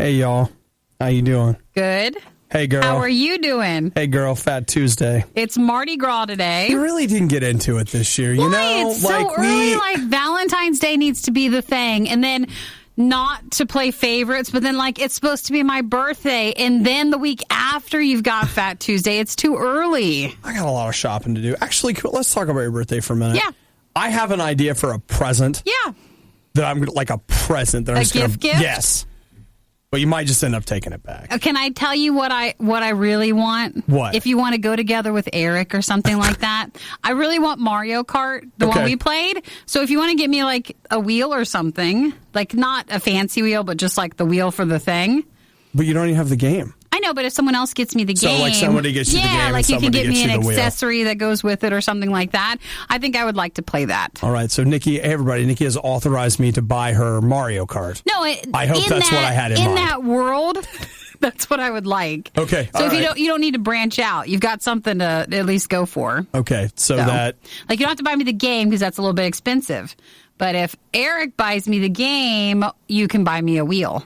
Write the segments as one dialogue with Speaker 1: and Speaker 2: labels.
Speaker 1: Hey, y'all. How you doing?
Speaker 2: Good.
Speaker 1: Hey, girl.
Speaker 2: How are you doing?
Speaker 1: Hey, girl. Fat Tuesday.
Speaker 2: It's Mardi Gras today.
Speaker 1: We really didn't get into it this year, you know?
Speaker 2: It's so early. Like, Valentine's Day needs to be the thing. And then not to play favorites, but then, like, it's supposed to be my birthday. And then the week after you've got Fat Tuesday. It's too early.
Speaker 1: I got a lot of shopping to do. Actually, let's talk about your birthday for a minute.
Speaker 2: Yeah.
Speaker 1: I have an idea for a present.
Speaker 2: Yeah.
Speaker 1: That I'm like a present that I'm just
Speaker 2: gift?
Speaker 1: Yes. But you might just end up taking it back.
Speaker 2: Can I tell you what I really want?
Speaker 1: What?
Speaker 2: If you want to go together with Eric or something like that, I really want Mario Kart, the one we played. So if you want to get me like a wheel or something, like not a fancy wheel, but just like the wheel for the thing.
Speaker 1: But you don't even have the game.
Speaker 2: I know, but if someone else gets me the game.
Speaker 1: So like somebody gets you the game
Speaker 2: like
Speaker 1: and
Speaker 2: you can get me an
Speaker 1: the
Speaker 2: accessory that goes with it or something like that. I think I would like to play that.
Speaker 1: All right. So Nikki, hey everybody, Nikki has authorized me to buy her Mario Kart.
Speaker 2: No,
Speaker 1: I hope that's what I had in mind.
Speaker 2: In that world, that's what I would like.
Speaker 1: Okay.
Speaker 2: So if you don't need to branch out. You've got something to at least go for.
Speaker 1: Okay. So that
Speaker 2: like you don't have to buy me the game because that's a little bit expensive. But if Eric buys me the game, you can buy me a wheel.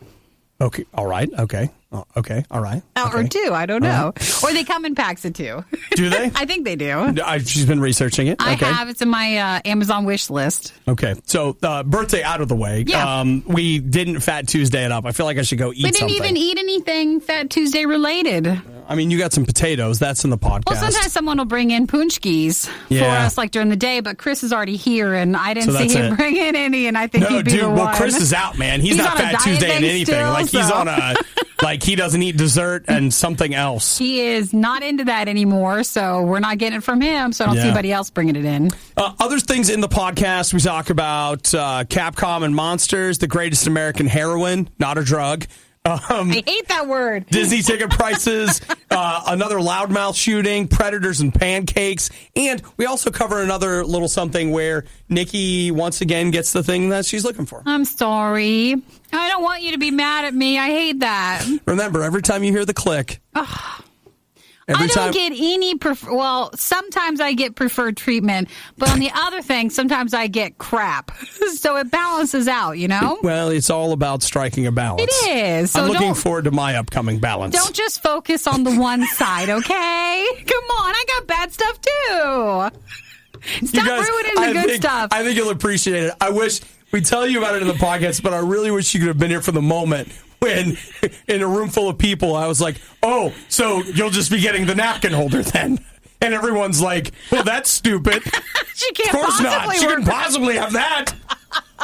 Speaker 1: Okay. All right. Okay. Okay. All right. Okay.
Speaker 2: Or two. I don't know. Or they come in packs of two.
Speaker 1: Do they?
Speaker 2: I think they do.
Speaker 1: She's been researching it.
Speaker 2: I have. It's in my Amazon wish list.
Speaker 1: Okay. So birthday out of the way.
Speaker 2: Yeah.
Speaker 1: We didn't Fat Tuesday it up. I feel like I should go eat something.
Speaker 2: We didn't even eat anything Fat Tuesday related.
Speaker 1: I mean, you got some potatoes. That's in the podcast.
Speaker 2: Well, sometimes someone will bring in punchkis for us like during the day, but Chris is already here, and I didn't see him bring in any, and I think he'd be the one.
Speaker 1: Well, Chris is out, man. He's not Fat Tuesday in anything.
Speaker 2: Still,
Speaker 1: like, he's on a... Like, he doesn't eat dessert and something else.
Speaker 2: He is not into that anymore, so we're not getting it from him, so I don't see anybody else bringing it in.
Speaker 1: Other things in the podcast, we talk about Capcom and Monsters, the greatest American heroin, not a drug.
Speaker 2: I hate that word.
Speaker 1: Disney ticket prices, another loudmouth shooting, predators and pancakes, and we also cover another little something where Nikki once again gets the thing that she's looking for.
Speaker 2: I'm sorry. I don't want you to be mad at me. I hate that.
Speaker 1: Remember, every time you hear the click...
Speaker 2: I don't get any sometimes I get preferred treatment, but on the other thing, sometimes I get crap. So it balances out, you know?
Speaker 1: Well, it's all about striking a balance.
Speaker 2: It is. So
Speaker 1: I'm looking forward to my upcoming balance.
Speaker 2: Don't just focus on the one side, okay? Come on, I got bad stuff too. Stop ruining the good stuff.
Speaker 1: I think you'll appreciate it. I wish we'd tell you about it in the podcast, but I really wish you could have been here for the moment when, in a room full of people, I was like, oh, so you'll just be getting the napkin holder then. And everyone's like, well, that's stupid.
Speaker 2: She can't
Speaker 1: Of course
Speaker 2: possibly
Speaker 1: not. She couldn't possibly have that.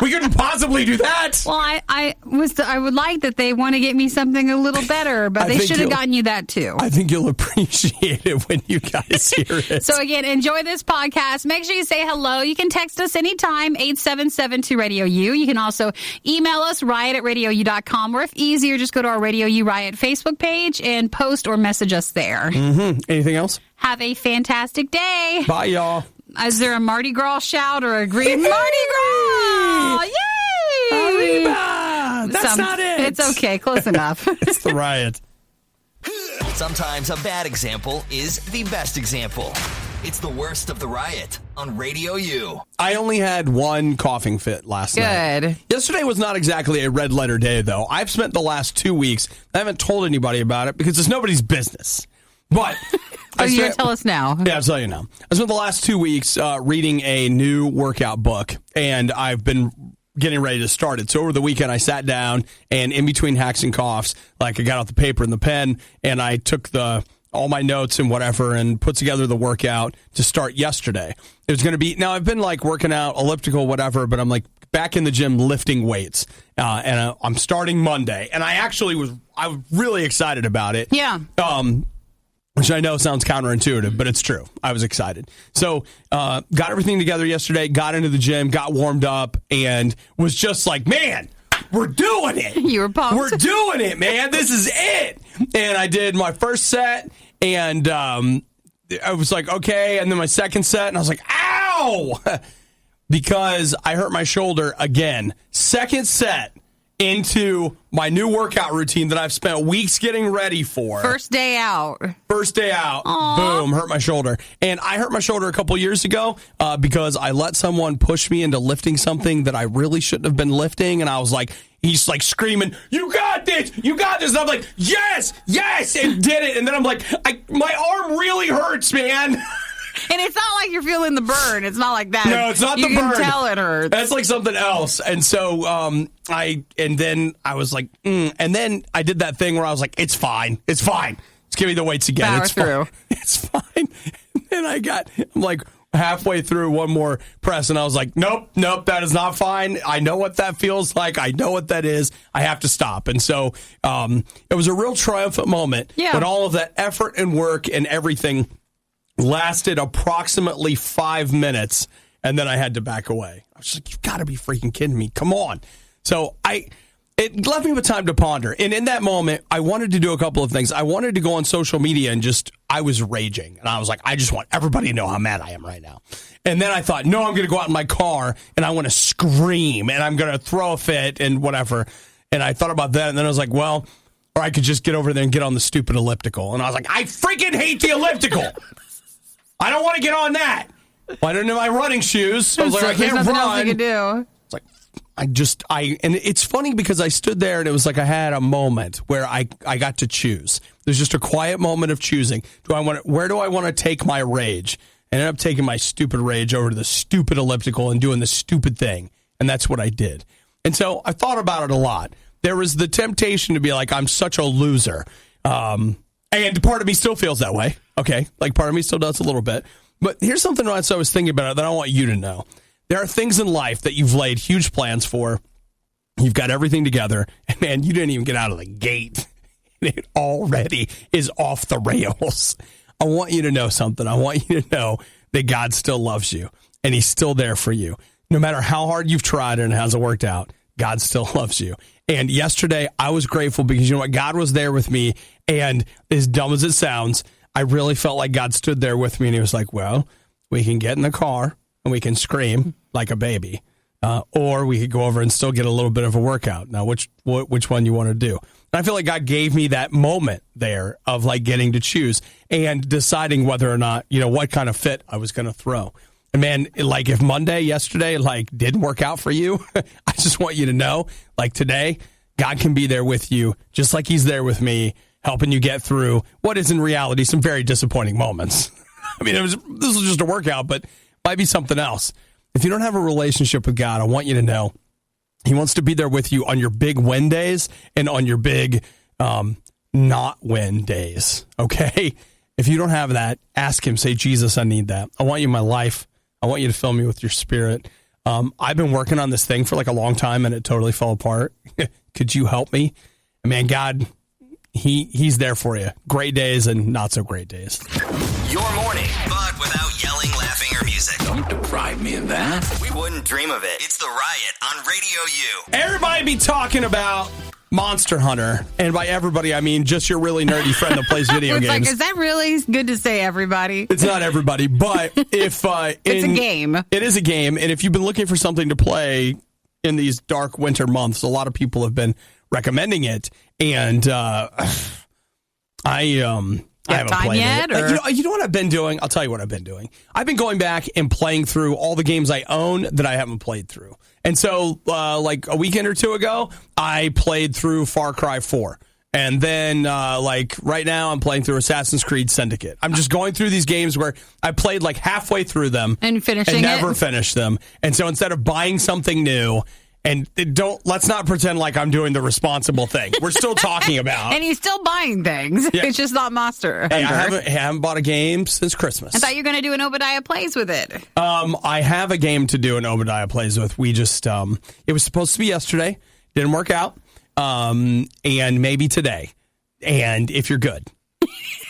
Speaker 1: We couldn't possibly do that.
Speaker 2: Well, I would like that they want to get me something a little better, but they should have gotten you that too.
Speaker 1: I think you'll appreciate it when you guys hear it.
Speaker 2: So again, enjoy this podcast. Make sure you say hello. You can text us anytime, 877-2-RADIO-U. You can also email us, riot@radiou.com, or if easier, just go to our Radio U Riot Facebook page and post or message us there.
Speaker 1: Mm-hmm. Anything else?
Speaker 2: Have a fantastic day.
Speaker 1: Bye, y'all.
Speaker 2: Is there a Mardi Gras shout or a green Mardi Gras? Yay!
Speaker 1: Arriba! That's not it.
Speaker 2: It's okay. Close enough.
Speaker 1: It's the Riot.
Speaker 3: Sometimes a bad example is the best example. It's the worst of the Riot on Radio U.
Speaker 1: I only had one coughing fit last night.
Speaker 2: Good.
Speaker 1: Yesterday was not exactly a red letter day, though. I've spent the last 2 weeks, I haven't told anybody about it because it's nobody's business. But
Speaker 2: you're going to tell us now.
Speaker 1: Yeah, I'll tell you now. I spent the last 2 weeks reading a new workout book, and I've been getting ready to start it. So over the weekend, I sat down, and in between hacks and coughs, like I got out the paper and the pen, and I took all my notes and whatever and put together the workout to start yesterday. It was going to be, now I've been like working out, elliptical, whatever, but I'm like back in the gym lifting weights, and I'm starting Monday. And I was really excited about it.
Speaker 2: Yeah.
Speaker 1: Which I know sounds counterintuitive, but it's true. I was excited. So got everything together yesterday, got into the gym, got warmed up, and was just like, man, we're doing it.
Speaker 2: You were pumped.
Speaker 1: We're doing it, man. This is it. And I did my first set, and I was like, okay. And then my second set, and I was like, ow! Because I hurt my shoulder again. Second set into my new workout routine that I've spent weeks getting ready for.
Speaker 2: First day out.
Speaker 1: Aww. Boom, hurt my shoulder. And I hurt my shoulder a couple years ago because I let someone push me into lifting something that I really shouldn't have been lifting. And I was like, he's like screaming, you got this, this, and I'm like, yes, and did it. And then I'm like, my arm really hurts, man.
Speaker 2: And it's not like you're feeling the burn. It's not like that.
Speaker 1: No, it's not the burn.
Speaker 2: You can tell it hurts.
Speaker 1: That's like something else. And so then I was like, and then I did that thing where I was like, it's fine. Just give me the weights again.
Speaker 2: Power
Speaker 1: it's
Speaker 2: through.
Speaker 1: Fine. It's fine. And I'm like halfway through one more press, and I was like, nope, that is not fine. I know what that feels like. I know what that is. I have to stop. And so it was a real triumphant moment.
Speaker 2: Yeah.
Speaker 1: But all of that effort and work and everything lasted approximately 5 minutes, and then I had to back away. I was like, you've got to be freaking kidding me. Come on. So it left me with time to ponder. And in that moment, I wanted to do a couple of things. I wanted to go on social media and I was raging. And I was like, I just want everybody to know how mad I am right now. And then I thought, no, I'm going to go out in my car and I want to scream and I'm going to throw a fit and whatever. And I thought about that. And then I was like, well, or I could just get over there and get on the stupid elliptical. And I was like, I freaking hate the elliptical. I don't want to get on that. Well, I don't have my running shoes. I was like, I can't
Speaker 2: There's nothing
Speaker 1: run.
Speaker 2: else you can do.
Speaker 1: It's like, and it's funny because I stood there and it was like I had a moment where I got to choose. There's just a quiet moment of choosing. Where do I want to take my rage? I ended up taking my stupid rage over to the stupid elliptical and doing the stupid thing. And that's what I did. And so I thought about it a lot. There was the temptation to be like, I'm such a loser. And part of me still feels that way. Okay. Like part of me still does a little bit. But here's something else I was thinking about that I want you to know. There are things in life that you've laid huge plans for. You've got everything together. And man, you didn't even get out of the gate. It already is off the rails. I want you to know something. I want you to know that God still loves you. And he's still there for you. No matter how hard you've tried and it hasn't worked out, God still loves you. And yesterday, I was grateful because, you know what, God was there with me. And as dumb as it sounds, I really felt like God stood there with me. And he was like, well, we can get in the car and we can scream like a baby. Or we could go over and still get a little bit of a workout. Now, which one you want to do? And I feel like God gave me that moment there of like getting to choose and deciding whether or not, you know, what kind of fit I was going to throw. And man, like if Monday, yesterday, like didn't work out for you, I just want you to know, like today, God can be there with you, just like he's there with me, helping you get through what is in reality some very disappointing moments. I mean, this was just a workout, but might be something else. If you don't have a relationship with God, I want you to know he wants to be there with you on your big win days and on your big not win days. Okay. If you don't have that, ask him, say, Jesus, I need that. I want you in my life. I want you to fill me with your spirit. I've been working on this thing for like a long time and it totally fell apart. Could you help me? And man, God, he's there for you. Great days and not so great days.
Speaker 3: Your morning, but without yelling, laughing, or music.
Speaker 4: Don't deprive me of that.
Speaker 3: We wouldn't dream of it. It's The Riot on Radio U.
Speaker 1: Everybody be talking about Monster Hunter. And by everybody, I mean just your really nerdy friend that plays video
Speaker 2: It's
Speaker 1: games.
Speaker 2: like, is that really good to say, everybody?
Speaker 1: It's not everybody, but if
Speaker 2: it's a game.
Speaker 1: It is a game, and if you've been looking for something to play in these dark winter months, a lot of people have been recommending it, and I haven't
Speaker 2: time
Speaker 1: played
Speaker 2: yet,
Speaker 1: it.
Speaker 2: or?
Speaker 1: You know what I've been doing? I'll tell you what I've been doing. I've been going back and playing through all the games I own that I haven't played through. And so, like a weekend or two ago, I played through Far Cry 4. And then, like, right now, I'm playing through Assassin's Creed Syndicate. I'm just going through these games where I played, like, halfway through them.
Speaker 2: And finishing
Speaker 1: and never
Speaker 2: it?
Speaker 1: finished them. And so instead of buying something new, and let's not pretend like I'm doing the responsible thing. We're still talking about.
Speaker 2: And he's still buying things.
Speaker 1: Yeah.
Speaker 2: It's just not Monster Hunter.
Speaker 1: Hey, I haven't bought a game since Christmas.
Speaker 2: I thought you were going to do an Obadiah Plays with it.
Speaker 1: I have a game to do an Obadiah Plays with. We just, it was supposed to be yesterday. Didn't work out. And maybe today. And if you're good.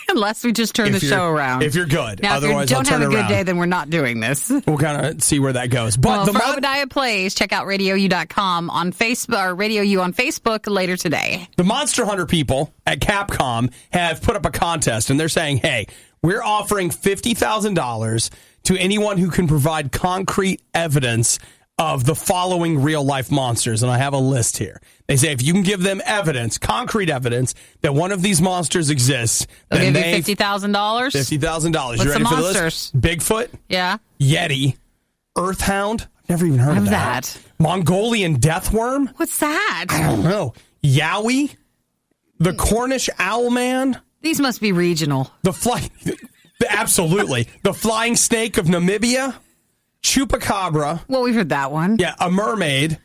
Speaker 2: Unless we just turn the show around.
Speaker 1: If you're good.
Speaker 2: Now,
Speaker 1: Otherwise,
Speaker 2: if you
Speaker 1: I'll
Speaker 2: don't
Speaker 1: turn
Speaker 2: have a
Speaker 1: around.
Speaker 2: good day, then we're not doing this.
Speaker 1: We'll kind of see where that goes. But
Speaker 2: Well, for Obadiah Plays, check out RadioU.com on Facebook, or Radio U on Facebook later today.
Speaker 1: The Monster Hunter people at Capcom have put up a contest, and they're saying, hey, we're offering $50,000 to anyone who can provide concrete evidence of the following real-life monsters, and I have a list here. They say if you can give them evidence, concrete evidence, that one of these monsters exists,
Speaker 2: They'll
Speaker 1: then
Speaker 2: give you $50,000?
Speaker 1: $50,000. You ready
Speaker 2: the
Speaker 1: for the
Speaker 2: monsters?
Speaker 1: list? Bigfoot,
Speaker 2: Yeah.
Speaker 1: Yeti, Earthhound. I've never even heard of that. Mongolian deathworm.
Speaker 2: What's that?
Speaker 1: I don't know. Yowie. the Cornish owlman,
Speaker 2: These must be regional.
Speaker 1: absolutely, the flying snake of Namibia, chupacabra,
Speaker 2: Well, we've heard that one.
Speaker 1: yeah, a mermaid,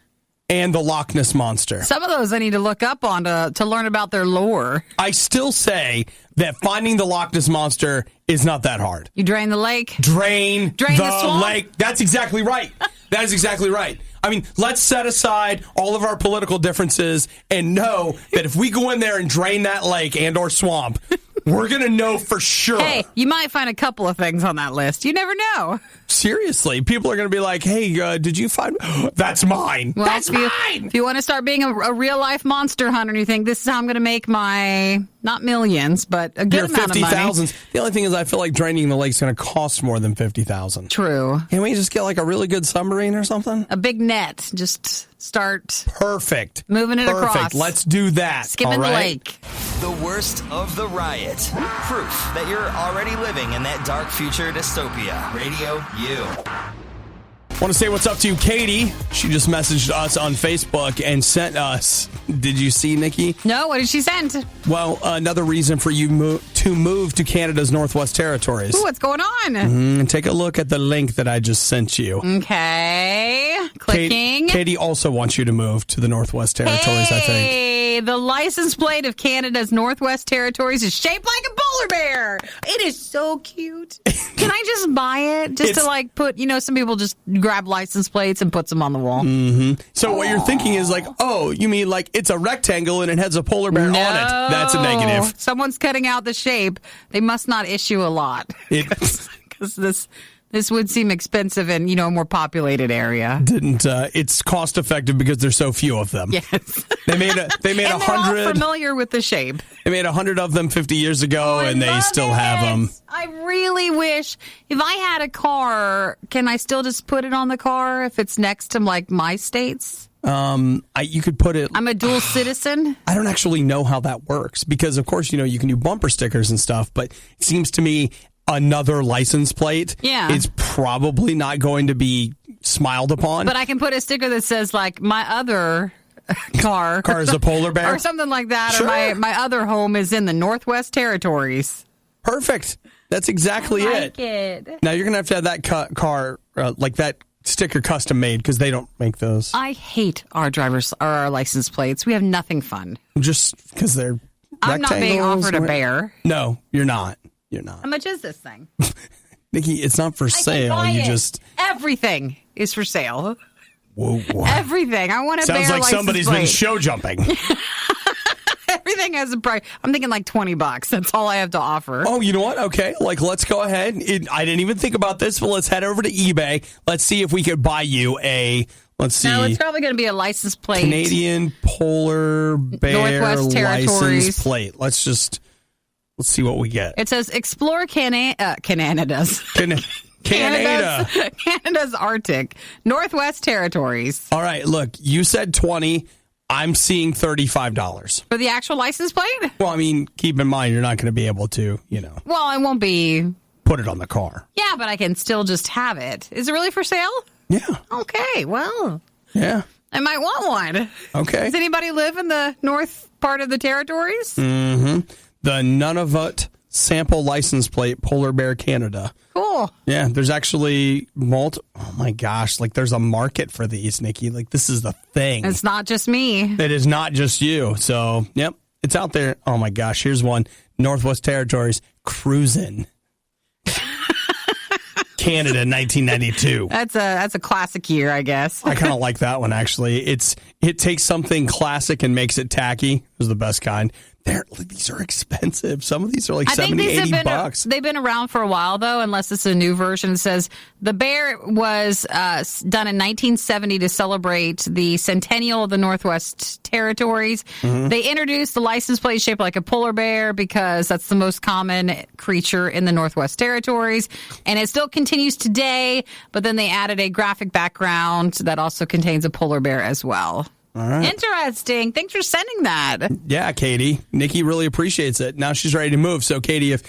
Speaker 1: and the Loch Ness Monster.
Speaker 2: Some of those I need to look up on to learn about their lore.
Speaker 1: I still say that finding the Loch Ness Monster is not that hard.
Speaker 2: You drain the lake.
Speaker 1: Drain
Speaker 2: the swamp?
Speaker 1: lake. That's exactly right. That is exactly right. I mean, let's set aside all of our political differences and know that if we go in there and drain that lake and or swamp, we're going to know for sure.
Speaker 2: Hey, you might find a couple of things on that list. You never know.
Speaker 1: Seriously, people are going to be like, hey, did you find... That's mine.
Speaker 2: Well,
Speaker 1: That's mine.
Speaker 2: If you want to start being a real-life monster hunter and you think this is how I'm going to make my, not millions, but a good amount of money.
Speaker 1: 50,000. The only thing is I feel like draining the lake's going to cost more than 50,000.
Speaker 2: True.
Speaker 1: Can we just get like a really good submarine or something?
Speaker 2: A big net. Just start
Speaker 1: Perfect.
Speaker 2: moving it across.
Speaker 1: Let's do that.
Speaker 2: Skipping the lake.
Speaker 3: The worst of the riot. Proof that you're already living in that dark future dystopia. Radio U.
Speaker 1: Want to say what's up to you, Katie. She just messaged us on Facebook and sent us. Did you see, Nikki?
Speaker 2: No, what did she send?
Speaker 1: Well, another reason for you to move to Canada's Northwest Territories.
Speaker 2: Ooh, what's going on?
Speaker 1: Take a look at the link that I just sent you.
Speaker 2: Okay. Clicking.
Speaker 1: Katie also wants you to move to the Northwest Territories, I think.
Speaker 2: Hey, the license plate of Canada's Northwest Territories is shaped like a polar bear. It is so cute. Can I just buy it? Just to like put, some people just grab license plates and puts them on the wall.
Speaker 1: Mm-hmm. So what you're thinking is like, oh, you mean like it's a rectangle and it has a polar bear on it. That's a negative.
Speaker 2: Someone's cutting out the shape. They must not issue a lot. Because this would seem expensive in, a more populated area.
Speaker 1: It's cost effective because there's so few of them.
Speaker 2: Yes.
Speaker 1: They made
Speaker 2: and
Speaker 1: 100.
Speaker 2: They're all familiar with the shape.
Speaker 1: They made 100 of them 50 years ago, and they still have them.
Speaker 2: I really wish if I had a car, can I still just put it on the car if it's next to like my states?
Speaker 1: You could put it.
Speaker 2: I'm a dual citizen.
Speaker 1: I don't actually know how that works because, of course, you can do bumper stickers and stuff, but it seems to me another license plate is probably not going to be smiled upon.
Speaker 2: But I can put a sticker that says like my other car
Speaker 1: is a polar bear
Speaker 2: or something like that.
Speaker 1: Sure.
Speaker 2: Or my other home is in the Northwest Territories.
Speaker 1: Perfect. That's exactly it. Now you're gonna have that car like that sticker custom made because they don't make those.
Speaker 2: I hate our our license plates. We have nothing fun.
Speaker 1: Just because they're
Speaker 2: I'm not being offered a bear.
Speaker 1: No, you're not. You're not.
Speaker 2: How much is this thing?
Speaker 1: Nikki, it's not for sale.
Speaker 2: Everything is for sale.
Speaker 1: Whoa.
Speaker 2: Everything. I want a bear.
Speaker 1: Sounds like somebody's been
Speaker 2: plate.
Speaker 1: show jumping.
Speaker 2: Everything has a price. I'm thinking like $20. That's all I have to offer.
Speaker 1: Oh, you know what? Okay, let's go ahead. I didn't even think about this, but let's head over to eBay. Let's see if we could buy you a. Let's see.
Speaker 2: No, it's probably going to be a license plate.
Speaker 1: Canadian polar bear
Speaker 2: Northwest Territories
Speaker 1: license plate. Let's see what we get.
Speaker 2: It says explore Canada's. Canada's Arctic, Northwest Territories.
Speaker 1: All right, look, you said 20. I'm seeing $35.
Speaker 2: For the actual license plate?
Speaker 1: Well, I mean, keep in mind, you're not going to be able to,
Speaker 2: Well, I won't be.
Speaker 1: Put it on the car.
Speaker 2: Yeah, but I can still just have it. Is it really for sale?
Speaker 1: Yeah.
Speaker 2: Okay, well.
Speaker 1: Yeah.
Speaker 2: I might want one.
Speaker 1: Okay.
Speaker 2: Does anybody live in the north part of the territories?
Speaker 1: Mm-hmm. The Nunavut sample license plate, Polar Bear Canada.
Speaker 2: Cool.
Speaker 1: Yeah, there's actually oh my gosh, there's a market for these, Nikki. This is the thing.
Speaker 2: It's not just me.
Speaker 1: It is not just you. So, yep, it's out there. Oh my gosh, here's one. Northwest Territories, cruising. Canada, 1992.
Speaker 2: That's a classic year, I guess.
Speaker 1: I kind of like that one, actually. It takes something classic and makes it tacky. It was the best kind. These are expensive. Some of these are like $70, $80.
Speaker 2: They've been around for a while, though, unless it's a new version. It says the bear was done in 1970 to celebrate the centennial of the Northwest Territories. Mm-hmm. They introduced the license plate shaped like a polar bear because that's the most common creature in the Northwest Territories. And it still continues today, but then they added a graphic background that also contains a polar bear as well.
Speaker 1: All right.
Speaker 2: Interesting. Thanks for sending that.
Speaker 1: Yeah, Katie. Nikki really appreciates it. Now she's ready to move. So, Katie, if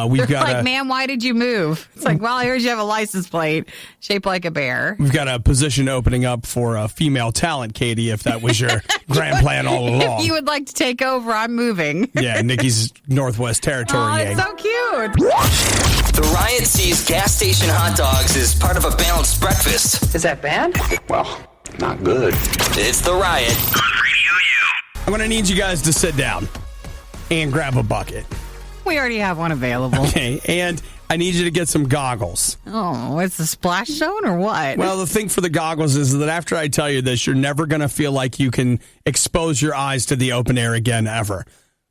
Speaker 1: We've
Speaker 2: They're
Speaker 1: got
Speaker 2: like, ma'am, why did you move? It's like, well, I heard you have a license plate shaped like a bear.
Speaker 1: We've got a position opening up for a female talent, Katie, if that was your grand plan all along.
Speaker 2: If you would like to take over, I'm moving.
Speaker 1: Yeah, Nikki's Northwest Territory.
Speaker 2: Oh, it's so cute.
Speaker 3: The Riot sees gas station hot dogs as part of a balanced breakfast.
Speaker 5: Is that bad?
Speaker 4: Well, not good.
Speaker 3: It's The Riot.
Speaker 1: I'm going to need you guys to sit down and grab a bucket.
Speaker 2: We already have one available.
Speaker 1: Okay, and I need you to get some goggles.
Speaker 2: Oh, it's the splash zone or what?
Speaker 1: Well, the thing for the goggles is that after I tell you this, you're never going to feel like you can expose your eyes to the open air again, ever.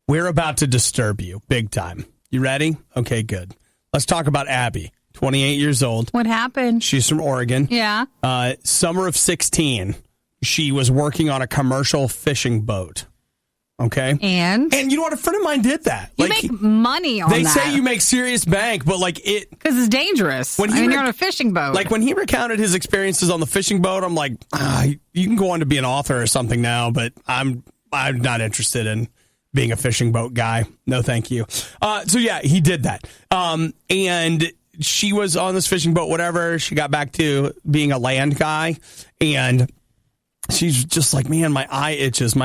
Speaker 1: We're about to disturb you big time. You ready? Okay, good. Let's talk about Abby, 28 years old.
Speaker 2: What happened?
Speaker 1: She's from Oregon.
Speaker 2: Yeah.
Speaker 1: Summer of 16, she was working on a commercial fishing boat. Okay.
Speaker 2: And
Speaker 1: you know what? A friend of mine did that.
Speaker 2: you make money on
Speaker 1: they
Speaker 2: that.
Speaker 1: They say you make serious bank, but like it...
Speaker 2: Because it's dangerous. When you're on a fishing boat.
Speaker 1: Like when he recounted his experiences on the fishing boat, I'm like, you can go on to be an author or something now, but I'm not interested in being a fishing boat guy. No, thank you. So yeah, he did that. And she was on this fishing boat, whatever. She got back to being a land guy, and she's just like, man, my eye itches.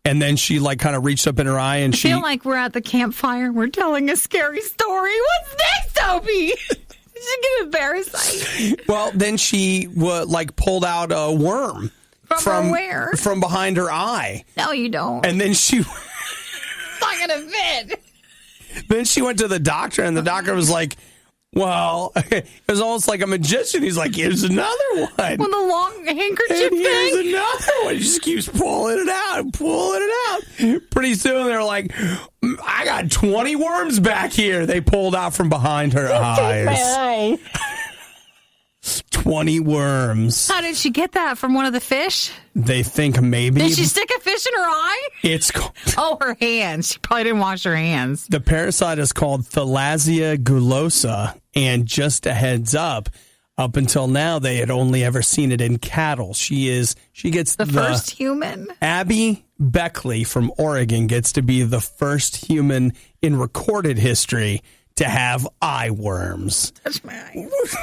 Speaker 1: And then she like kind of reached up in her eye and
Speaker 2: I feel like we're at the campfire. We're telling a scary story. What's next, Toby? She get embarrassed.
Speaker 1: Well, then she pulled out a worm.
Speaker 2: From where?
Speaker 1: From behind her eye.
Speaker 2: No, you don't.
Speaker 1: And then she...
Speaker 2: It's not going to fit.
Speaker 1: Then she went to the doctor, and the doctor was like, well, it was almost like a magician. He's like, here's another one.
Speaker 2: With the long handkerchief
Speaker 1: and here's
Speaker 2: thing?
Speaker 1: another one. He just keeps pulling it out. Pretty soon, they're like, I got 20 worms back here. They pulled out from behind her eyes. 20 worms.
Speaker 2: How did she get that? From one of the fish?
Speaker 1: They think maybe.
Speaker 2: Did she stick a fish in her eye?
Speaker 1: It's called...
Speaker 2: Oh, her hands. She probably didn't wash her hands.
Speaker 1: The parasite is called Thalassia gulosa, and just a heads up until now, they had only ever seen it in cattle. She gets
Speaker 2: the first human.
Speaker 1: Abby Beckley from Oregon gets to be the first human in recorded history to have eye worms.
Speaker 2: Touch my eyes.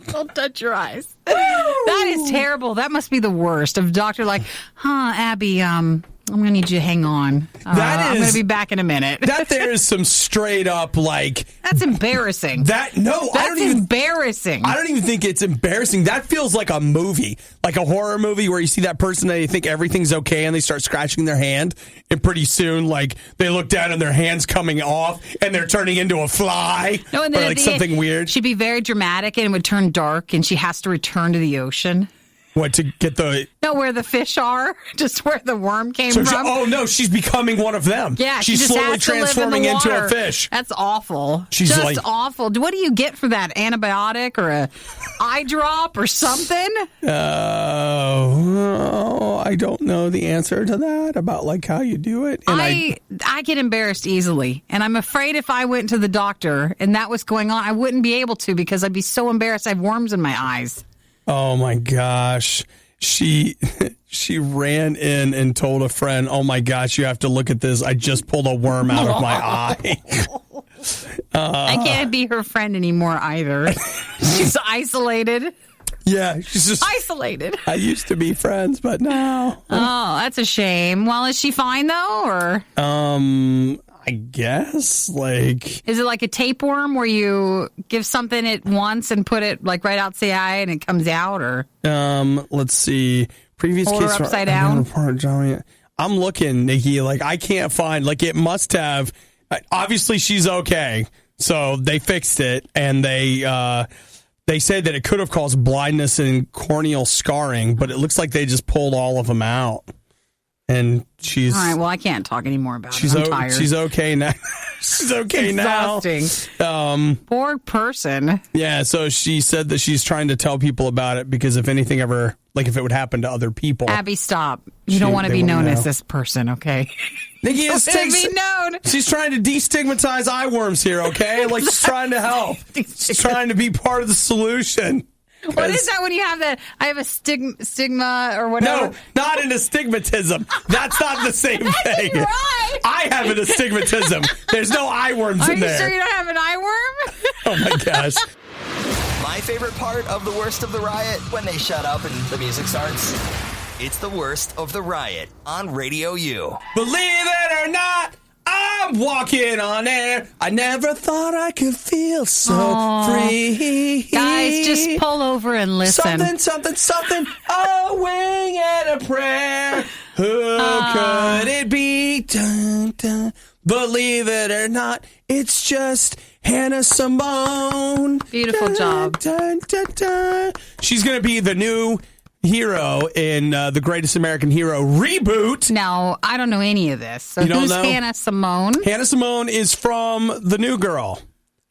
Speaker 2: Don't touch your eyes. That is terrible. That must be the worst. If a doctor like, Abby, I'm going to need you to hang on. I'm going to be back in a minute.
Speaker 1: That there is some straight up like...
Speaker 2: That's embarrassing.
Speaker 1: That's
Speaker 2: embarrassing.
Speaker 1: I don't even think it's embarrassing. That feels like a movie, like a horror movie where you see that person and they think everything's okay and they start scratching their hand. And pretty soon, like, they look down and their hand's coming off and they're turning into a fly.
Speaker 2: No, and then
Speaker 1: or like something weird.
Speaker 2: She'd be very dramatic and it would turn dark and she has to return to the ocean.
Speaker 1: What, to get the...
Speaker 2: No, where the fish are, just where the worm came from.
Speaker 1: No, she's becoming one of them.
Speaker 2: Yeah,
Speaker 1: she's
Speaker 2: just
Speaker 1: slowly
Speaker 2: has to
Speaker 1: transforming
Speaker 2: live in the
Speaker 1: into
Speaker 2: water.
Speaker 1: a fish.
Speaker 2: That's awful.
Speaker 1: She's
Speaker 2: just
Speaker 1: like,
Speaker 2: awful. What do you get for that? Antibiotic or a eye drop or something?
Speaker 1: I don't know the answer to that about like how you do it. And
Speaker 2: I get embarrassed easily, and I'm afraid if I went to the doctor and that was going on, I wouldn't be able to because I'd be so embarrassed. I have worms in my eyes.
Speaker 1: Oh my gosh. She ran in and told a friend, oh my gosh, you have to look at this. I just pulled a worm out of my eye.
Speaker 2: I can't be her friend anymore either. She's isolated.
Speaker 1: Yeah, she's just
Speaker 2: isolated.
Speaker 1: I used to be friends, but now.
Speaker 2: Oh, that's a shame. Well, is she fine though, or?
Speaker 1: I guess, like...
Speaker 2: Is it like a tapeworm where you give something at once and put it like right outside the eye and it comes out, or?
Speaker 1: Let's see. Previous
Speaker 2: Hold
Speaker 1: case
Speaker 2: her upside down.
Speaker 1: I'm looking, Nikki. Like I can't find. Like it must have. Obviously, she's okay. So they fixed it, and they say that it could have caused blindness and corneal scarring, but it looks like they just pulled all of them out. And she's...
Speaker 2: All right, well, I can't talk anymore about it. I'm tired.
Speaker 1: She's okay now. She's okay now.
Speaker 2: Exhausting. Poor person.
Speaker 1: Yeah, so she said that she's trying to tell people about it because if anything ever... Like if it would happen to other people.
Speaker 2: Abby, stop. You don't want to be known as this person, okay?
Speaker 1: Nikki is
Speaker 2: be known.
Speaker 1: She's trying to destigmatize eye worms here, okay? Like she's trying to help. She's trying to be part of the solution.
Speaker 2: What is that when you have that? I have a stigma or whatever.
Speaker 1: No, not an astigmatism. That's not the same thing.
Speaker 2: Right.
Speaker 1: I have an astigmatism. There's no eye worms
Speaker 2: Are
Speaker 1: in
Speaker 2: you
Speaker 1: there.
Speaker 2: sure you don't have an eye worm?
Speaker 1: Oh my gosh.
Speaker 3: My favorite part of the worst of the riot, when they shut up and the music starts. It's the worst of the riot on Radio U.
Speaker 1: Believe it or not, I'm walking on air. I never thought I could feel so free.
Speaker 2: Guys, just pull over and listen.
Speaker 1: Something. A wing and a prayer. Who could it be? Dun, dun. Believe it or not, it's just Hannah Simone.
Speaker 2: Beautiful job.
Speaker 1: Dun, dun, dun. She's going to be the new hero in the Greatest American Hero reboot.
Speaker 2: Now, I don't know any of this. So
Speaker 1: You don't
Speaker 2: who's
Speaker 1: know?
Speaker 2: Hannah Simone?
Speaker 1: Hannah Simone is from The New Girl.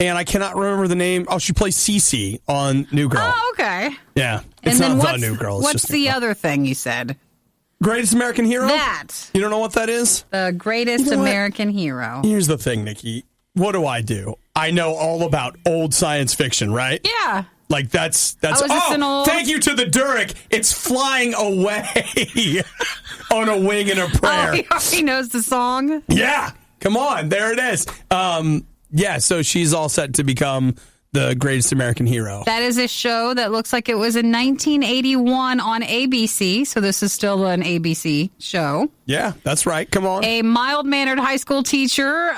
Speaker 1: And I cannot remember the name. Oh, she plays Cece on New Girl.
Speaker 2: Oh, okay.
Speaker 1: Yeah. It's
Speaker 2: And then
Speaker 1: not
Speaker 2: what's,
Speaker 1: The New Girl. It's
Speaker 2: what's
Speaker 1: just
Speaker 2: the
Speaker 1: New Girl.
Speaker 2: other thing you said?
Speaker 1: Greatest American Hero?
Speaker 2: That.
Speaker 1: You don't know what that is?
Speaker 2: The Greatest
Speaker 1: You know what?
Speaker 2: American Hero.
Speaker 1: Here's the thing, Nikki. What do? I know all about old science fiction, right?
Speaker 2: Yeah.
Speaker 1: Like that's
Speaker 2: Oh, is this an old-
Speaker 1: thank you to the Durek. It's flying away on a wing and a
Speaker 2: Oh,
Speaker 1: prayer.
Speaker 2: he already knows the song.
Speaker 1: Yeah. Come on. There it is. Yeah, so she's all set to become the Greatest American Hero.
Speaker 2: That is a show that looks like it was in 1981 on ABC. So this is still an ABC show.
Speaker 1: Yeah, that's right. Come on.
Speaker 2: A mild-mannered high school teacher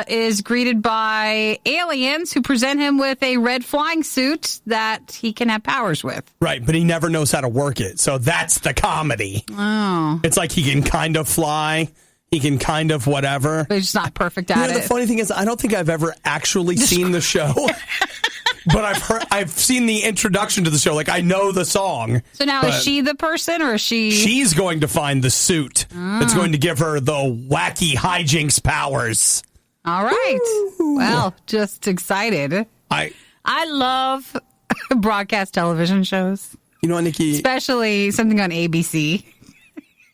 Speaker 2: is greeted by aliens who present him with a red flying suit that he can have powers with.
Speaker 1: Right, but he never knows how to work it. So that's the comedy.
Speaker 2: Oh.
Speaker 1: It's like he can kind of fly. He can kind of whatever.
Speaker 2: But he's just not perfect
Speaker 1: You
Speaker 2: at
Speaker 1: know, the
Speaker 2: it.
Speaker 1: funny thing is, I don't think I've ever actually seen the show. But I've seen the introduction to the show. Like, I know the song.
Speaker 2: So now
Speaker 1: but
Speaker 2: is she the person or is she...
Speaker 1: She's going to find the suit that's going to give her the wacky hijinks powers.
Speaker 2: All right. Well, just excited.
Speaker 1: I
Speaker 2: love broadcast television shows,
Speaker 1: You know what, Nikki?
Speaker 2: especially something on ABC.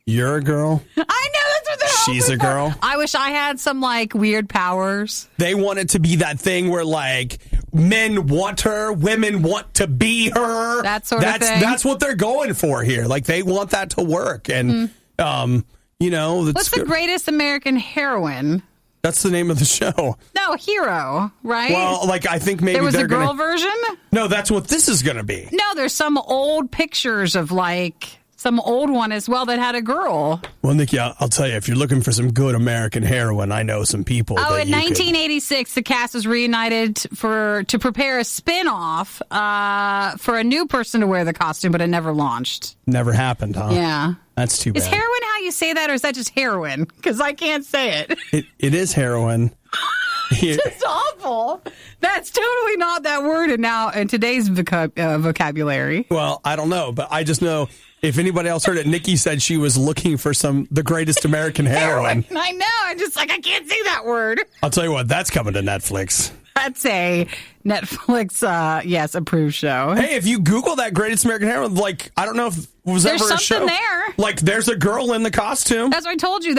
Speaker 1: You're a girl.
Speaker 2: I know that's what they're
Speaker 1: She's a
Speaker 2: hoping for.
Speaker 1: girl.
Speaker 2: I wish I had some like weird powers.
Speaker 1: They want it to be that thing where, like, men want her, women want to be her.
Speaker 2: That sort of thing.
Speaker 1: That's what they're going for here. Like, they want that to work. And, you know,
Speaker 2: What's the Greatest American Heroine?
Speaker 1: that's the name of the show.
Speaker 2: No, hero, right?
Speaker 1: Well, like, I think maybe
Speaker 2: there was
Speaker 1: they're
Speaker 2: a girl
Speaker 1: gonna,
Speaker 2: version?
Speaker 1: No, that's what this is going to be.
Speaker 2: No, there's some old pictures of like some old one as well that had a girl.
Speaker 1: Well, Nikki, I'll tell you, if you're looking for some good American heroine, I know some people.
Speaker 2: Oh,
Speaker 1: that
Speaker 2: in
Speaker 1: you could-
Speaker 2: 1986, the cast was reunited to prepare a spin-off for a new person to wear the costume, but it never launched.
Speaker 1: Never happened, huh?
Speaker 2: Yeah.
Speaker 1: That's too bad.
Speaker 2: Is heroin how you say that, or is that just heroin? Because I can't say it.
Speaker 1: It is heroin. Here.
Speaker 2: It's awful. That's totally not that word in today's vocabulary.
Speaker 1: Well, I don't know, but I just know if anybody else heard it, Nikki said she was looking for the greatest American heroine.
Speaker 2: I know. I'm just like, I can't say that word.
Speaker 1: I'll tell you what, that's coming to Netflix.
Speaker 2: That's a Netflix, yes, approved show.
Speaker 1: Hey, if you Google that greatest American heroine, like, I don't know if was
Speaker 2: There's
Speaker 1: ever a show.
Speaker 2: something there.
Speaker 1: Like, there's a girl in the costume.
Speaker 2: That's what I told you.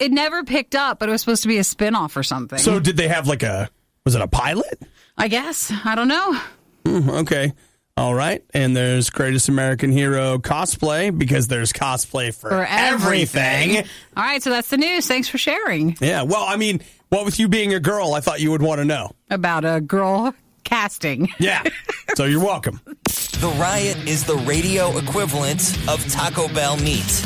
Speaker 2: It never picked up, but it was supposed to be a spinoff or something.
Speaker 1: So did they have was it a pilot?
Speaker 2: I guess. I don't know.
Speaker 1: Okay. All right. And there's Greatest American Hero cosplay because there's cosplay for everything.
Speaker 2: All right. So that's the news. Thanks for sharing
Speaker 1: Yeah. Well, I mean, what with you being a girl, I thought you would want to know.
Speaker 2: about a girl casting.
Speaker 1: Yeah. So you're welcome.
Speaker 3: The Riot is the radio equivalent of Taco Bell meat.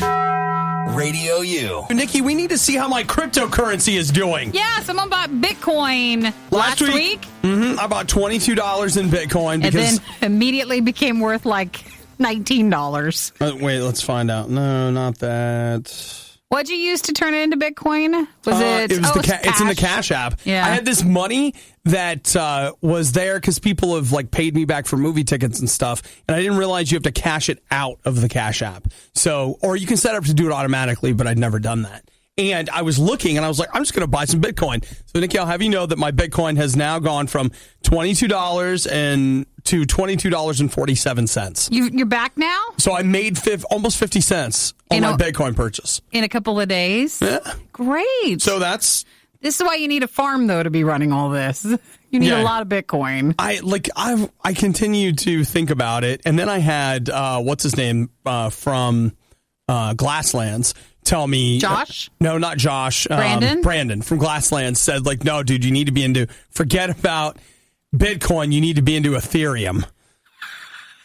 Speaker 3: Radio U.
Speaker 1: Nikki, we need to see how my cryptocurrency is doing.
Speaker 2: Yeah. Someone bought Bitcoin last week.
Speaker 1: I bought $22 in Bitcoin
Speaker 2: And
Speaker 1: because.
Speaker 2: then immediately became worth like $19.
Speaker 1: Wait, let's find out. No, not that.
Speaker 2: What'd you use to turn it into Bitcoin? Was it?
Speaker 1: It was it's in the
Speaker 2: Cash?
Speaker 1: Cash App.
Speaker 2: Yeah.
Speaker 1: I had this money that was there because people have paid me back for movie tickets and stuff, and I didn't realize you have to cash it out of the Cash App. So, or you can set up to do it automatically, but I'd never done that. And I was looking, and I was like, I'm just going to buy some Bitcoin. So, Nikki, I'll have you know that my Bitcoin has now gone from $22 to $22.47.
Speaker 2: You're back now?
Speaker 1: So I made almost 50 cents on my Bitcoin purchase.
Speaker 2: In a couple of days?
Speaker 1: Yeah.
Speaker 2: Great.
Speaker 1: So that's...
Speaker 2: This is why you need a farm, though, to be running all this. You need a lot of Bitcoin.
Speaker 1: I continue to think about it, and then I had what's his name from Glasslands tell me.
Speaker 2: Josh?
Speaker 1: No, not Josh.
Speaker 2: Brandon?
Speaker 1: Brandon from Glasslands said, like, no, dude, you need to be into, forget about Bitcoin, you need to be into Ethereum.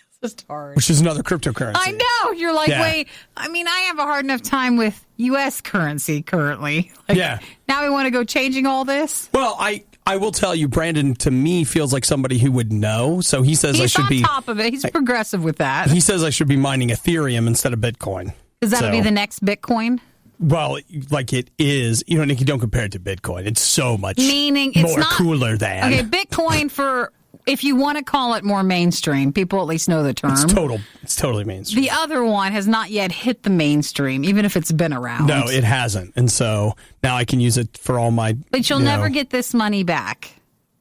Speaker 2: It's just hard.
Speaker 1: Which is another cryptocurrency.
Speaker 2: I know. You're like, wait, I mean, I have a hard enough time with U.S. currency currently. Like, now we want to go changing all this?
Speaker 1: Well, I will tell you, Brandon, to me, feels like somebody who would know. So he says I should be.
Speaker 2: He's on top of it. He's progressive with that.
Speaker 1: He says I should be mining Ethereum instead of Bitcoin.
Speaker 2: Because that'll be the next Bitcoin?
Speaker 1: Well, like it is. You know, Nikki, don't compare it to Bitcoin. It's so much cooler than.
Speaker 2: Okay, Bitcoin for, if you want to call it more mainstream, people at least know the term.
Speaker 1: It's totally mainstream.
Speaker 2: The other one has not yet hit the mainstream, even if it's been around.
Speaker 1: No, it hasn't. And so now I can use it for all my.
Speaker 2: But you'll never get this money back.